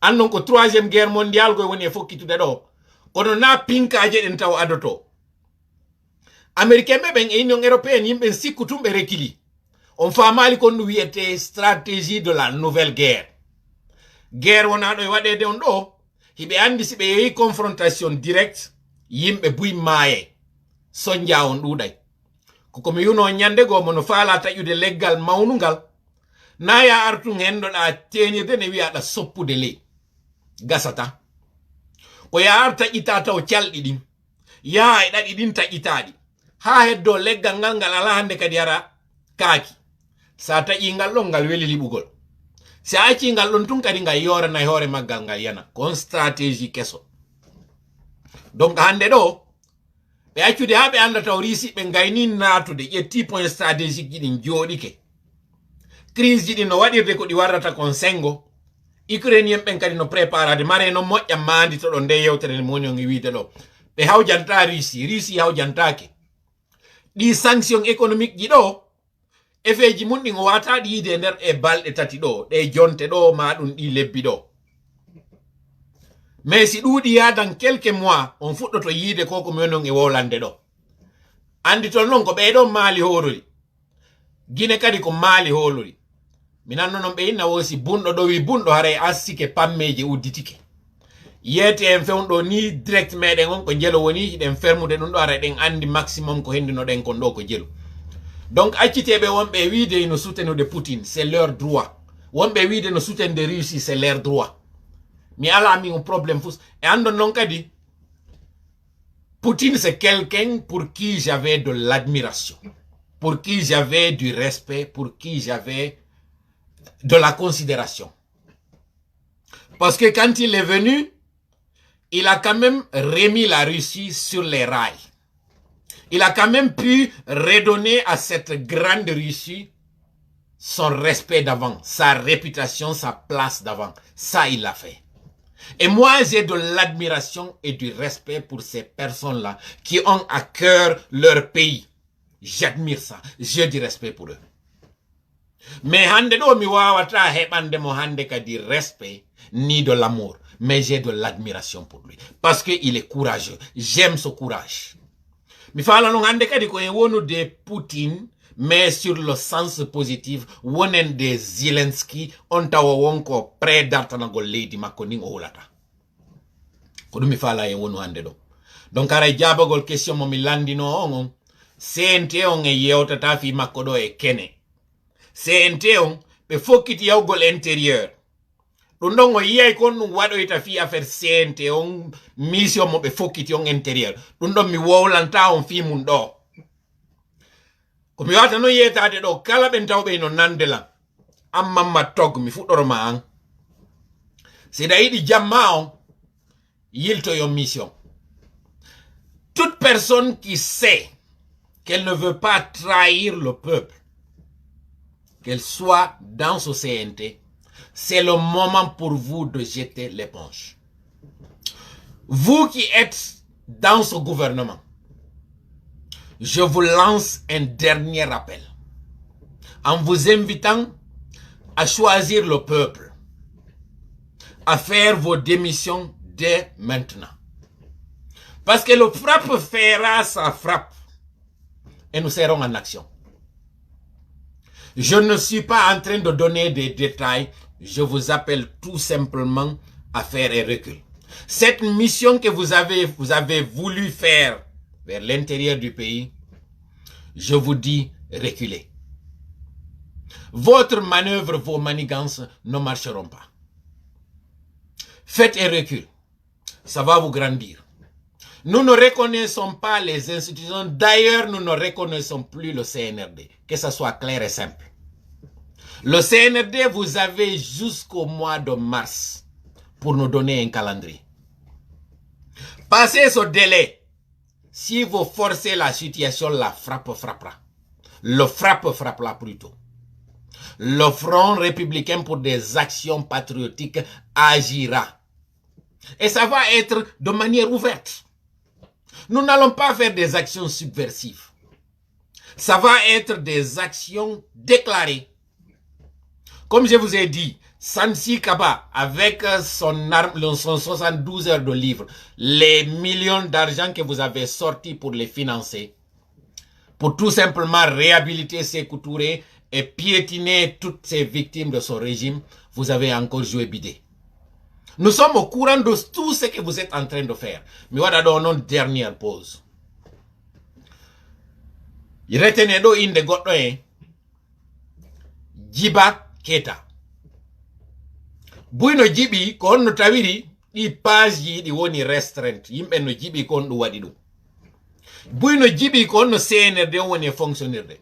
Andon ko 3e guerre mondiale goy woni e fokkitude ɗo. Kono na pinkaje ɗen taw adoto. Américain ɓe ɓen e Union européenne yimɓe sikkutumɓe rekili. On famali kon no wiyete stratégie de la nouvelle guerre. Guerre wona do wadede on do hibe andi sibe yeyi confrontation direct yimbe buy maaye sonja on duday ko mi yuno nyande go mo no faala tajude leggal mawnungal na ya artu hendo da tenirde ne wi'a da soppude le gasata ko ya arta itata o caldi din ya e dadi din ta itadi ha heddo leggal ngal ala hande kadi ara kaaki sa ta ingal don ngal weli libugol. Si aci ngal ɗon tun kadi ngal yora na hore maggal ngal yana kon stratégie keso. Donc hande ɗo ɓe accude ha ɓe anda taw Russie ɓe gayni natude ƴetti point stratégique ɗin joɗike. Crise ji ɗi no waɗirde ko ɗi warrata kon sengo. Ukrainien ɓen kadi no préparade mare no moƴƴa mandi to ɗo nde yewtere moni on wiide ɗo. Ɓe hawjanta Russie hawjantake. Ɗi sanction économique ji ɗo effeji mun ɗi o wata ɗi yide nder e balɗe tati ɗo ɗe jonte ɗo ma ɗum ɗi lebbi ɗo. Mais si ɗuuɗi ya dans quelques mois on fuɗɗoto yide ko ko menon e wolande ɗo. Andi ton non ko ɓeɗon maali horori. Guinée kadi ko maali holori. Minan non ɓe inna wosi bunɗo ɗo wi bunɗo haray assike pammeje udditike. Yete en fewnɗo ni direct meɗen on ko jelo woni hiɗen fermude ɗum ɗo ara ɗen andi maximum ko hendino ɗen kon ɗo ko jelo. Donc acciteɓe wonɓe wiide no soutenude Poutine c'est leur droit. Wonɓe wiide no soutenude Russie c'est leur droit. Mi ala min problème fus e andon non kadi Poutine, c'est quelqu'un pour qui j'avais de l'admiration, pour qui j'avais du respect, pour qui j'avais de la considération. Parce que quand il est venu, il a quand même remis la Russie sur les rails. Il a quand même pu redonner à cette grande Russie son respect d'avant, sa réputation, sa place d'avant. Ça, il l'a fait. Et moi, j'ai de l'admiration et du respect pour ces personnes-là qui ont à cœur leur pays. J'admire ça. J'ai du respect pour eux. Mais hande do mi wawata hebande mo hande ka du respect ni de l'amour. Mais j'ai de l'admiration pour lui. Parce qu'il est courageux. J'aime ce courage. Mi fala non hande kadi ko en wonu de Poutine, mais sur le sens positif, wonen de Zelensky, on tawa wonko près d'artanago lady makoning olata. Ko dum mi fala en wonu hande do. Donc ara jabagol question mo mi landino on, CNT on e yewtata fi makko do e kene. CNT on be fokiti yawgol intérieur. Ɗum ɗon o yiyay kon ɗum waɗoyta fi affaire CNT on mission mo ɓe fokkiti on intérieur. Ɗum ɗon mi wowlanta on fi mum ɗo. Ko mi wata noon yetade ɗo kala ɓen tawɓe no nandelan. An Mamma Tog mi fuɗɗoroma an. Seɗa yiɗi jamma on yiltoyo mission. Toute personne qui sait qu'elle ne veut pas trahir le peuple, qu'elle soit dans ce CNT, c'est le moment pour vous de jeter l'éponge. Vous qui êtes dans ce gouvernement, je vous lance un dernier appel en vous invitant à choisir le peuple, à faire vos démissions dès maintenant. Parce que le frappe fera sa frappe et nous serons en action. Je ne suis pas en train de donner des détails. Je vous appelle tout simplement à faire un recul. Cette mission que vous avez voulu faire vers l'intérieur du pays, je vous dis reculez. Votre manœuvre, vos manigances ne marcheront pas. Faites un recul. Ça va vous grandir. Nous ne reconnaissons pas les institutions. D'ailleurs, nous ne reconnaissons plus le CNRD. Que ça soit clair et simple. Le CNRD, vous avez jusqu'au mois de mars pour nous donner un calendrier. Passez ce délai. Si vous forcez la situation, la frappe frappera. Le frappe frappera plutôt. Le Front républicain pour des actions patriotiques agira. Et ça va être de manière ouverte. Nous n'allons pas faire des actions subversives. Ça va être des actions déclarées. Comme je vous ai dit, Sansi Kaba, avec son 72 heures de livre, les millions d'argent que vous avez sortis pour les financer, pour tout simplement réhabiliter Sékou Touré et piétiner toutes ces victimes de son régime, vous avez encore joué bidé. Nous sommes au courant de tout ce que vous êtes en train de faire. Mais voilà donc une dernière pause. Retenez do inde goddo Djiba Keita. Buino jibi ko on no tawiri di page yi di woni restreint yimbe no jibi ko on du wadi dum. Buino jibi ko on no CNRD woni fonctionnaire.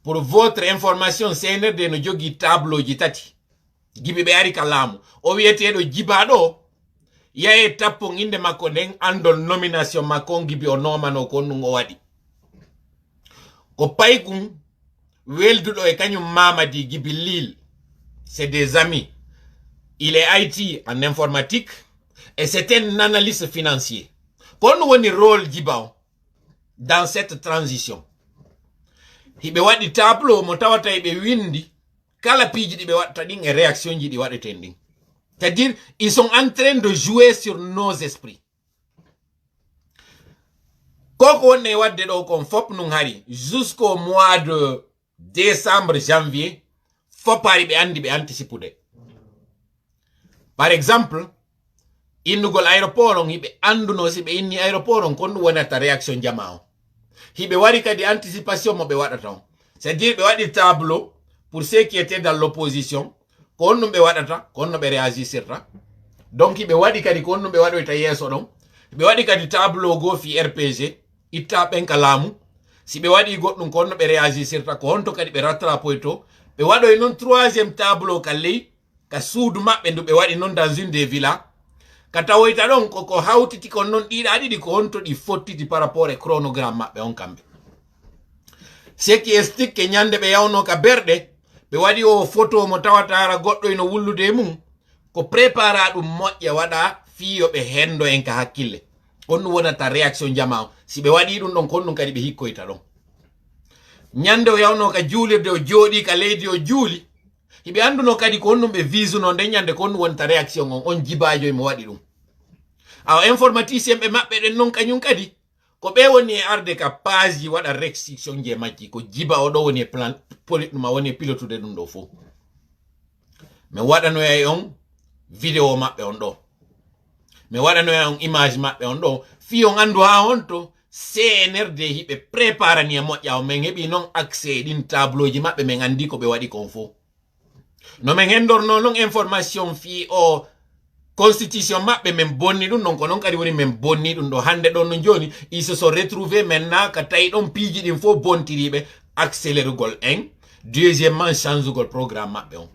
Pour votre information, CNRD no jogi tableau ji tati. Jibi be ari kalamu. O wiete do Djiba do yae tappo inde makko den andol nomination makko gibi o nomano ko on wadi. Ko paykun weldudo e kanyum Mamadi Gibi Lil. C'est des amis. Il est IT en informatique et c'est un analyste financier. Quand on a un rôle Djiba dans cette transition, il y a des tableaux, il y a windi, kala piji il y a des réactions qui sont tending. C'est-à-dire, ils sont en train de jouer sur nos esprits. Quand on est wadde do kon fop nun hari jusqu'au mois de décembre, janvier, faut pas anticiper. Par exemple, innugol aéroport on hibe anduno sibe inni aéroport on kondu wonata réaction jamao. Hibe wari kadi anticipation mo be wadata. C'est-à-dire be wadi tableau pour ceux qui étaient dans l'opposition, kondu be wadata, kondu be réagissirta. Donc hibe wadi kadi kondu be wadoita yeso don. be wadi kadi tableau go fi RPG itta ben kalamu si be wadi goddum ko no be réagissirta ko honto kadi be rattrapo to be wado e non troisième tableau kalli ka suudu mabbe ndu be wadi non dans une des villas ka tawoyta don ko hawtiti kon non dida didi ko honto di fottiti par rapport e chronogramme mabbe on kambe ce qui explique que nyande be yawno ka berde be wadi o photo mo tawata ara goddo ino wullude mum ko prépara dum moƴƴa wada fiyo be hendo en ka hakkille on wonata réaction jama si be wadi dum don kon dum kadi be hikkoyta don nyande o yawno ka juulirde o jodi ka leydi o juuli hibe anduno kadi ko on be visuno de nyande kon wonta réaction on jibaajo e mo wadi dum aw informaticien be mabbe den non kanyum kadi ko be woni arde ka page wada restriction je majji ko jiba o do woni plan politique ma woni pilotude dum do fo me wadano e on video mabbe on do me wadano e on image mabbe on do fi on andu ha honto CNRD hibe prépara ni moƴƴa o men hebi non accès din tableau ji mabbe men andi ko be wadi kon fo no men hendorno non information fi o constitution mabbe men bonni dum non ko non kadi woni men bonni dum do hande don no joni ils se sont retrouvés maintenant ka tay don piji din fo bontiribe accélérugol en deuxièmement changugol programme mabbe on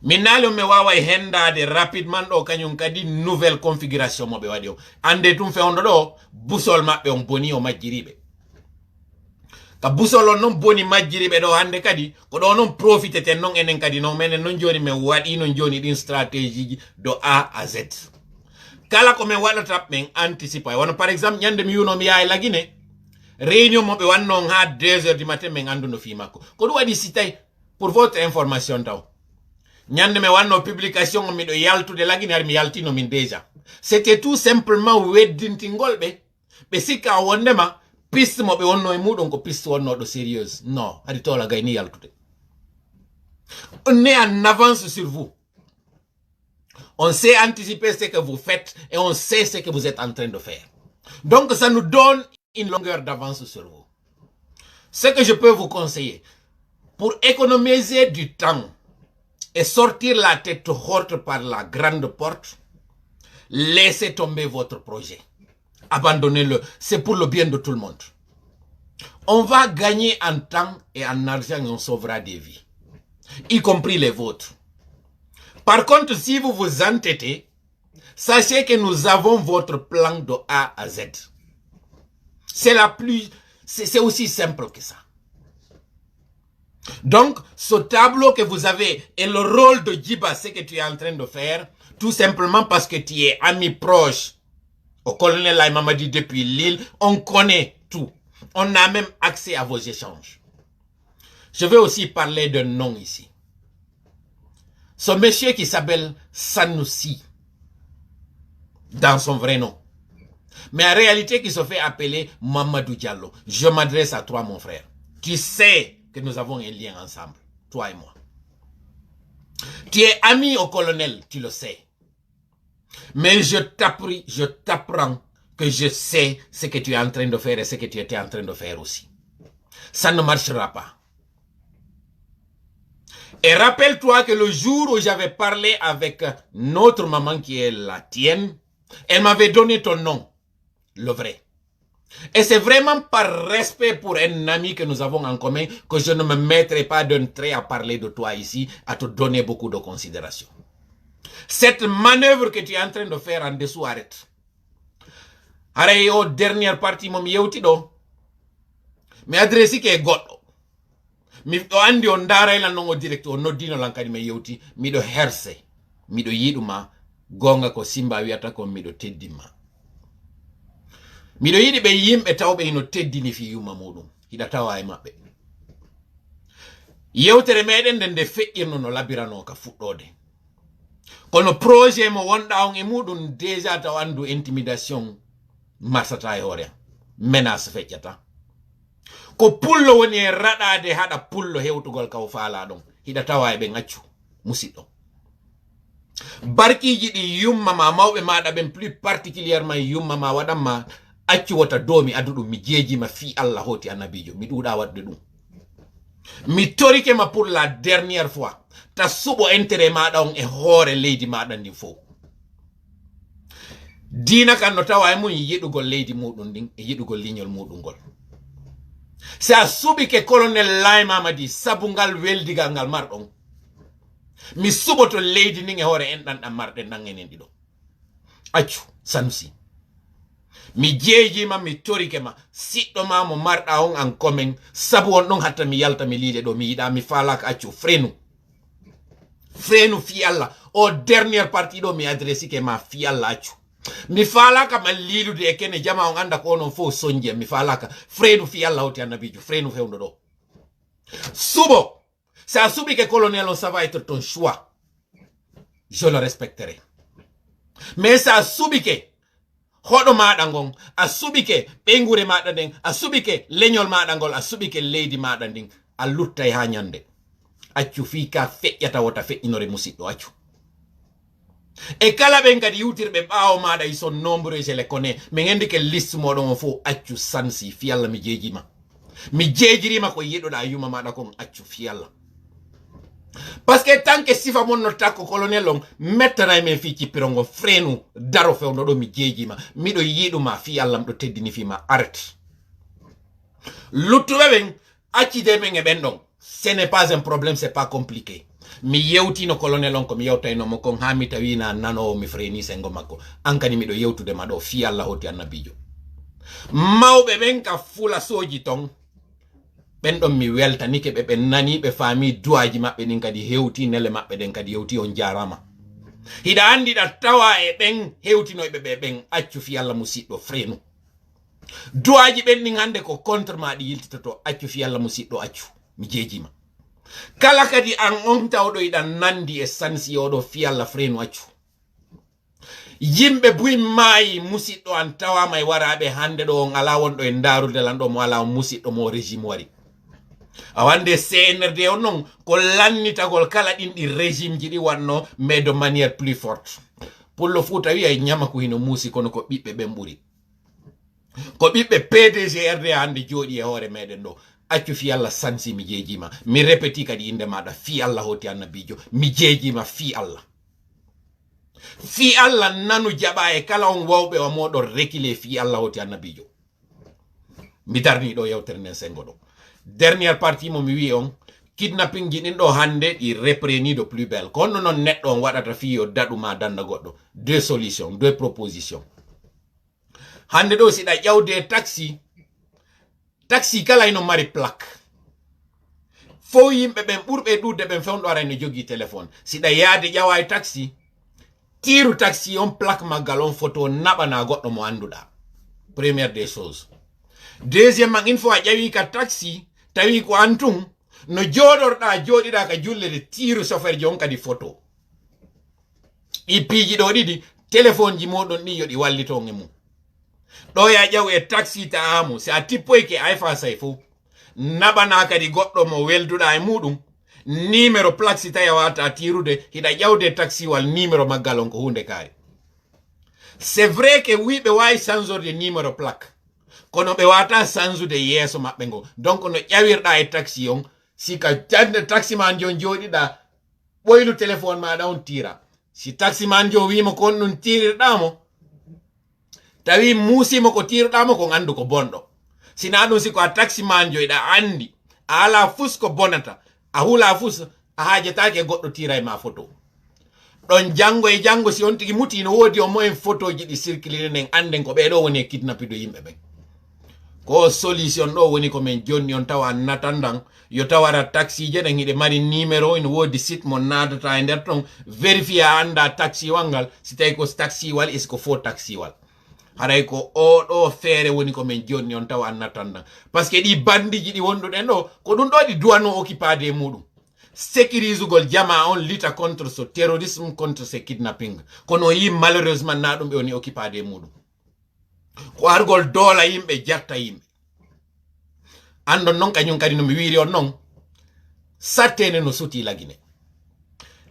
minalo me wawa hendade rapidement do kanyum kadi nouvelle configuration mo be wadi o ande tum fe ondo do busol mabbe on boni o majjiribe ka busol on non boni majjiribe do hande kadi ko do non profitete non enen kadi non menen non joni me wadi non joni din stratégie do A à Z kala ko me wadata men anticiper wono par exemple nyande mi yuno mi yaay lagine réunion mo be wanno ha 2h du matin men andu no fi makko ko do wadi sitay pour votre information taw nyande me wanno publication mi do yaltude lagine har mi yaltino min déjà c'était tout simplement weddintingolbe be sika wondema piste mo be wonno e mudon ko piste wonno do sérieuse non ari tola gayni yaltude on est en avance sur vous on sait anticiper ce que vous faites et on sait ce que vous êtes en train de faire donc ça nous donne une longueur d'avance sur vous ce que je peux vous conseiller pour économiser du temps et sortir la tête haute par la grande porte, laissez tomber votre projet. Abandonnez-le. C'est pour le bien de tout le monde. On va gagner en temps et en argent et on sauvera des vies, y compris les vôtres. Par contre, si vous vous entêtez, sachez que nous avons votre plan de A à Z. C'est aussi simple que ça. Donc, ce tableau que vous avez est le rôle de Djiba, ce que tu es en train de faire, tout simplement parce que tu es ami proche au colonel Laye Mamadi depuis Lille. On connaît tout. On a même accès à vos échanges. Je vais aussi parler d'un nom ici. Ce monsieur qui s'appelle Sanoussi, dans son vrai nom. Mais en réalité, qui se fait appeler Mamadou Diallo. Je m'adresse à toi, mon frère. Tu sais que nous avons un lien ensemble, toi et moi. Tu es ami au colonel, tu le sais. Mais je t'apprends que je sais ce que tu es en train de faire et ce que tu étais en train de faire aussi. Ça ne marchera pas. Et rappelle-toi que le jour où j'avais parlé avec notre maman qui est la tienne, elle m'avait donné ton nom, le vrai. Et c'est vraiment par respect pour un ami que nous avons en commun que je ne me mettrai pas d'un trait à parler de toi ici, à te donner beaucoup de considération. Cette manœuvre que tu es en train de faire en dessous, arrête. Arrête au dernière partie, mon yeuti do. Mais adressi que goddo. Mi andi on dara ila non directo no dino lankadi me yeuti mi do herse. Mi do yiduma gonga ko simba wiata ko mi do teddima. Miɗo yiɗi ɓe yimɓe tawɓe ino teddini fi yumma muɗum hiɗa tawa e maɓɓe yewtere meɗen nde feƴƴirno no labirano ka fuɗɗode kono projet mo wonɗa on e muɗum déjà taw andu intimidation marsata e hoore menace feƴƴata ko pullo woni e raɗade haɗa pullo hewtugol kaw faala ɗon hiɗa tawa e ɓe ŋaccu musidɗo barkiji ɗi yumma ma mawɓe maɗa ɓen plus particulièrement yumma ma waɗanma acci wota domi aduɗum mi jeejima fi Allah hoti annabijo mi ɗuɗa wadde ɗum mi torike ma pour la dernière fois ta suɓo intérêt maɗa on e hoore leydi maɗa ndin fof dina kan no tawa mun yidugol leydi mudun din e yidugol liñol mudun gol sa subi ke colonel Laye Mamadi sabungal weldigal ngal mardon mi suboto leydi ning e hore en dan marde nangenen dido accu Sanusi mi jeejima mi torike ma siddo ma mo marda on an komen sabu on don hatta mi yalta mi liide do mi yida mi falaka accu frenu fi Allah o dernière partie do mi adressi ke ma fi Allah accu mi falaka ma lilude e kene jama on anda ko non fo sonje mi falaka frenu fi Allah hoti annabijo frenu fewndo do subo sa subi ke colonel on ça va être ton choix je le respecterai mais sa subi ke hodo maɗa ngon a subike ɓengure maɗa nden a subike leñol maɗa ngol a subike leydi maɗa ndin a luttay ha ñande accu fi ka feƴƴata wota feƴƴinore musidɗo accu e kala ɓen kadi yiwtirɓe ɓaawo maɗa ils sont nombreux je les connais min endi ke liste moɗon o fo accu Sansi fi Allah mi jeejima mi jeejirima ko yiɗoɗa yuma maɗa kon accu fi Allah parce que tant que sifa mon no takko colonel on mettana men fi cipirongo frenu daro fewno do mi jeejima mido yiduma fi Allah do teddini fi ma arrête luttube ben accide men e ben don ce n'est pas un problème, c'est pas compliqué mi yewtino colonel on ko mi yewtayno mo kon ha mi tawina nano mi freni sengo makko ankani mido yewtude ma do fi Allah hoti annabijo mawbe ben ka fula soji ton ben don mi weltani ke be nani be fami duaji mabbe nin kadi hewti nele mabbe den kadi hewti on jarama hida andi da tawa e ben hewtino be ben accu fi Allah musiddo frenu duaji ben nin hande ko contre ma di yiltito accu fi Allah musiddo accu mi jeejima kala kadi an on tawdo idan nandi e Sansi odo fi Allah frenu accu yimbe buy mai musiddo an tawa may warabe hande do on ala won do e darude lando mo ala musiddo mo régime wari awande CNRD on non ko lannitagol kala din di régime ji di wanno mais de manière plus forte pour le Fouta wi ay nyama ko hino musi kono ko bibbe be mburi ko bibbe PDG RD hande jodi e hore meden do accu fi Allah Sansi mi jeejima mi répéti kadi inde mada fi Allah hoti annabijo mi jeejima fi Allah nanu jaba e kala on wawbe o modo rekile fi Allah hoti annabijo mi darni do yewtere nen sengo do dernière partie mo mi wi on kidnapping jinin do hande di repreni de plus belle kono non neddo on wadata fi yo daduma danda goddo deux solutions deux propositions hande do sida yawde taxi kala ino mari plaque fo yimbe ben burbe dudde ben fewndo ara no jogi téléphone sida yaade jaway taxi tiru taxi on plaque magalon photo nabana goddo mo anduda première des choses deuxièmement une fois jawi ka taxi tawi ko antum no jodorda jodida ka jullede tiru chauffeur jon kadi photo ipiji do didi téléphone ji modon ni yodi wallito ngemu do ya jawe taxi ta amu si a tippoy ke ay fa sayfu nabana kadi goddo mo welduda e mudum numéro plaque si tawi wata tirude hida jawde taxi wal numéro magalon ko hunde kay c'est vrai que oui be way changer de numéro plaque kono be wata sanzude yeso mabbe ngo donc no ƴawirda e taxi on sika jande taxi man jon jodida boylu téléphone ma on tira si taxi man jo wimo kon non tirirɗamo tawi musimo ko tirirɗamo ko andu ko bondo sina ɗum siko a taxi man joyɗa andi a ala fus ko bonata a hula fus a hajatake goɗɗo tira e ma photo ɗon jango si on tigi muti no wodi o moyen photo ji ɗi circulire nen anden ko ɓeɗo woni kidnapido yimɓe ɓen ko solution ɗo woni ko men jonni on tawa natandan yo tawara taxi je ɗen hiɗe mari numéro ina wodi site mo nadata e nder ton vérifier anda taxi wangal si tawi ko taxi wal est ce que faux taxi wal haray ko o ɗo feere woni ko men jonni on tawa natandan parce que ɗi bandiji ɗi wonduɗen ɗo ko ɗum ɗo ɗi duwano occupade e muɗum sécurisugol jama on lutte contre ce terrorisme contre ce kidnapping kono yi malheureusement na ɗum ɓe woni occupade e muɗum ko argol doola yimɓe jatta yimɓe andon non kañum kadi no mi wiri on non sattene no suti lagine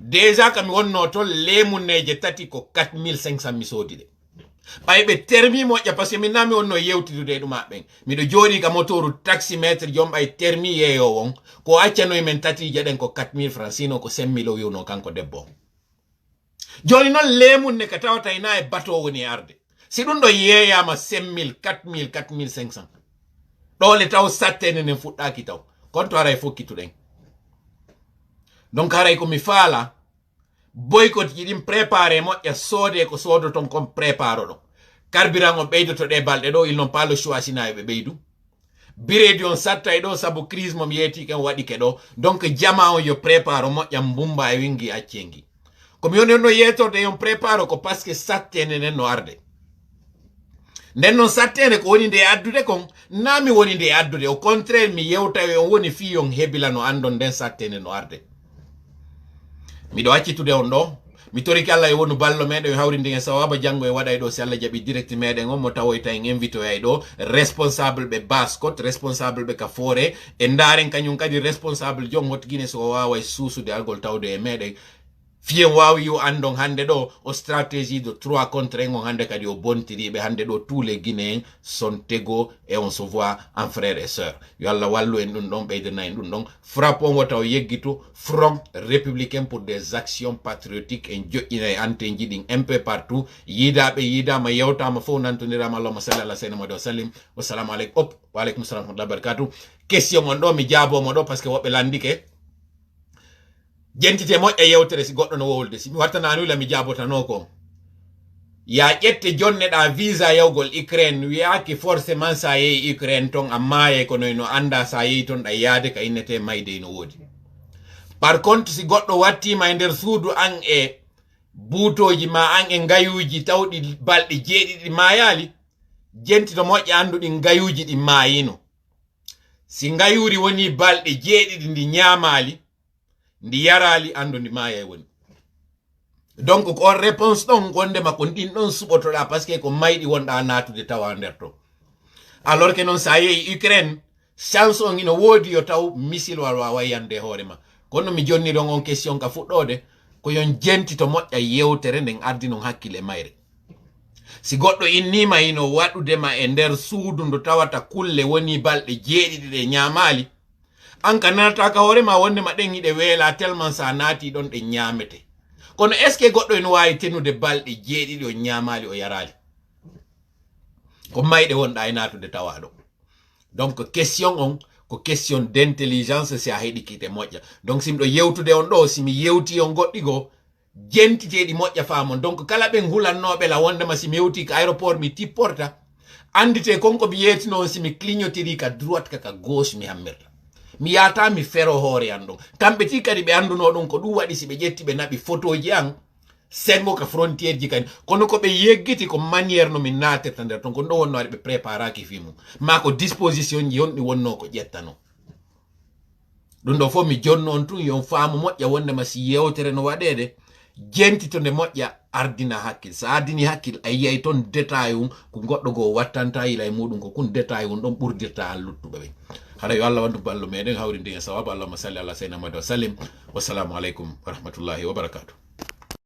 déjà kam mi wonno to lemuneje tati ko 4500 mi sodi de ɓayɓe termi moƴƴa par ce que min nami wonno yewtitude ɗuma ɓen miɗo jooɗi ka motoru taximétre jom ɓay termi yeeyo won ko accanoy men tati jaɗen ko 4000 francs sino ko 5000 o wiwno kanko debbo joni noon lemunne ka tawata ina e bateau woni arde si ɗum ɗo yeeyama 5 000 4 000 4 500 ɗole taw sattene nen fuɗɗaki taw kon to aray fokkituɗen donc haray komi faala boycott ji ɗin préparé moƴƴa soode ko soodo ton kon préparo ɗo carburant o ɓeydoto ɗe balɗe ɗo il non pas le choix sina ɓe ɓeydu biredi on satta e ɗo sabu crise mom yeeti ken waɗi ke ɗo donc jama on yo préparo moƴƴa mbumba e wingi accengi komi woni no yettorde yon préparo ko parce que sattene nen no arde nden non sattene ko woni nde addude kon nami woni nde addude au contraire mi yewta e on woni fi on hebila no andon nden sattene no arde miɗo accitude on ɗo mi toriki Allah e wonu ballo meɗen hawrinde en sawaba janggo e waɗa e ɗo si Allah jaɓi direct meɗen on mo tawoyta en invité ay ɗo responsable ɓe Baskot responsable ɓe Kafore e ndaren kañum kadi responsable jom hotguine so wawa suusude algol tawde e meɗen fiyen wawi yo andon hande ɗo o stratégie de 3 contre 1 on hande kadi o bontiriɓe hande ɗo tous les Guinéens sont égaux et on se voit en frères et sœurs yo Allah wallu en ɗum ɗon ɓeydana en ɗum ɗon frappe on wota o yeggitu front républicain pour des actions patriotiques en joƴƴina e anteji ɗin un peu partout yiidaɓe yiidama yewtama fof nantodirama allahuma salli ala sayyidina Muhammad wa sallim wassalamu aleykum wa aleykum salam wa rahmatullahi wa barakatuh question on ɗo mi jaabomo ɗo par ce que woɓɓe landike jentite moƴƴa yewtere si goɗɗo no wowlde si mi wattananuyla mi jabotano ko ya ƴette jonneɗa visa yawgol Ukraine wiyaki forcément sa yehi Ukraine ton amma ye kono no anda sa yehi ton ɗa yaade ka innete mayde no woodi par contre si goɗɗo wattima e nder suudu an e buutoji ma an e ngayuji tawɗi balɗe 7 mayali jentito moƴƴa anduɗi ngayuji ɗi mayino si ngayuri woni balɗe 7 ndi ñamali ndi yarali andu ndi maya woni donc ko réponse ɗon gondema ko ɗin ɗon suɓotoɗa par ce que ko mayɗi wonɗa natude tawa nder to alors que noon sa yehi Ukraine chance on ino woodi yo taw missile wal wawa yande hoorema kono mi jonniron on question ka fuɗɗode ko yon jentito moƴƴa yewtere nden ardi non hakkille mayre si goɗɗo innima ino waɗudema e nder suudu ndu tawata kulle woni balɗe 7 ɗe ñamali an ka nanataka hoorema wondema ɗen hiɗe weela tellement sa naati ɗon ɗe ñamete kono est ce que goɗɗo ene wawi tenude balɗe 7 o ñamali o yarali ko mayɗe wonɗa e natude tawaɗo donc question on ko question d' intelligence si a heɗi kite moƴƴa donc simiɗo yewtude on ɗo simi yewti on goɗɗi go jentiteɗi moƴƴa famon donc kala ɓen hulannoɓe la wondema simi yewti ka aéroport mi tipporta andite konko mi yetino on simi clignotiri ka droite kaka gauche mi hammirta mi yata mi fero hoore an ɗon kamɓe ti kadi ɓe anduno ɗum ko ɗum waɗi si ɓe ƴetti ɓe naɓi photo ji an sengo ka frontiére ji kadi kono ko ɓe yeggiti ko maniére no min natirta nder ton ko ɗum ɗo wonno waɗi ɓe préparaki fimum ma ko disposition ji honɗi wonno ko ƴettano ɗum ɗo fof mi jonno on tun yon faamu moƴƴa wondema si yewtere no waɗede jentito nde moƴƴa ardina hakkil sa ardini hakkil a yiyay toon détail um ko goɗɗo goo wattanta yila e muɗum ko kun détail um ɗon ɓurdirta an luttuɓe ɓe haɗa yo Allah wandu ballo meɗen hawrinde e sawabu allahumma salli ala sayyidina Muhammad wa sallim wassalamu aleykum wa rahmatullahi wa barakatuh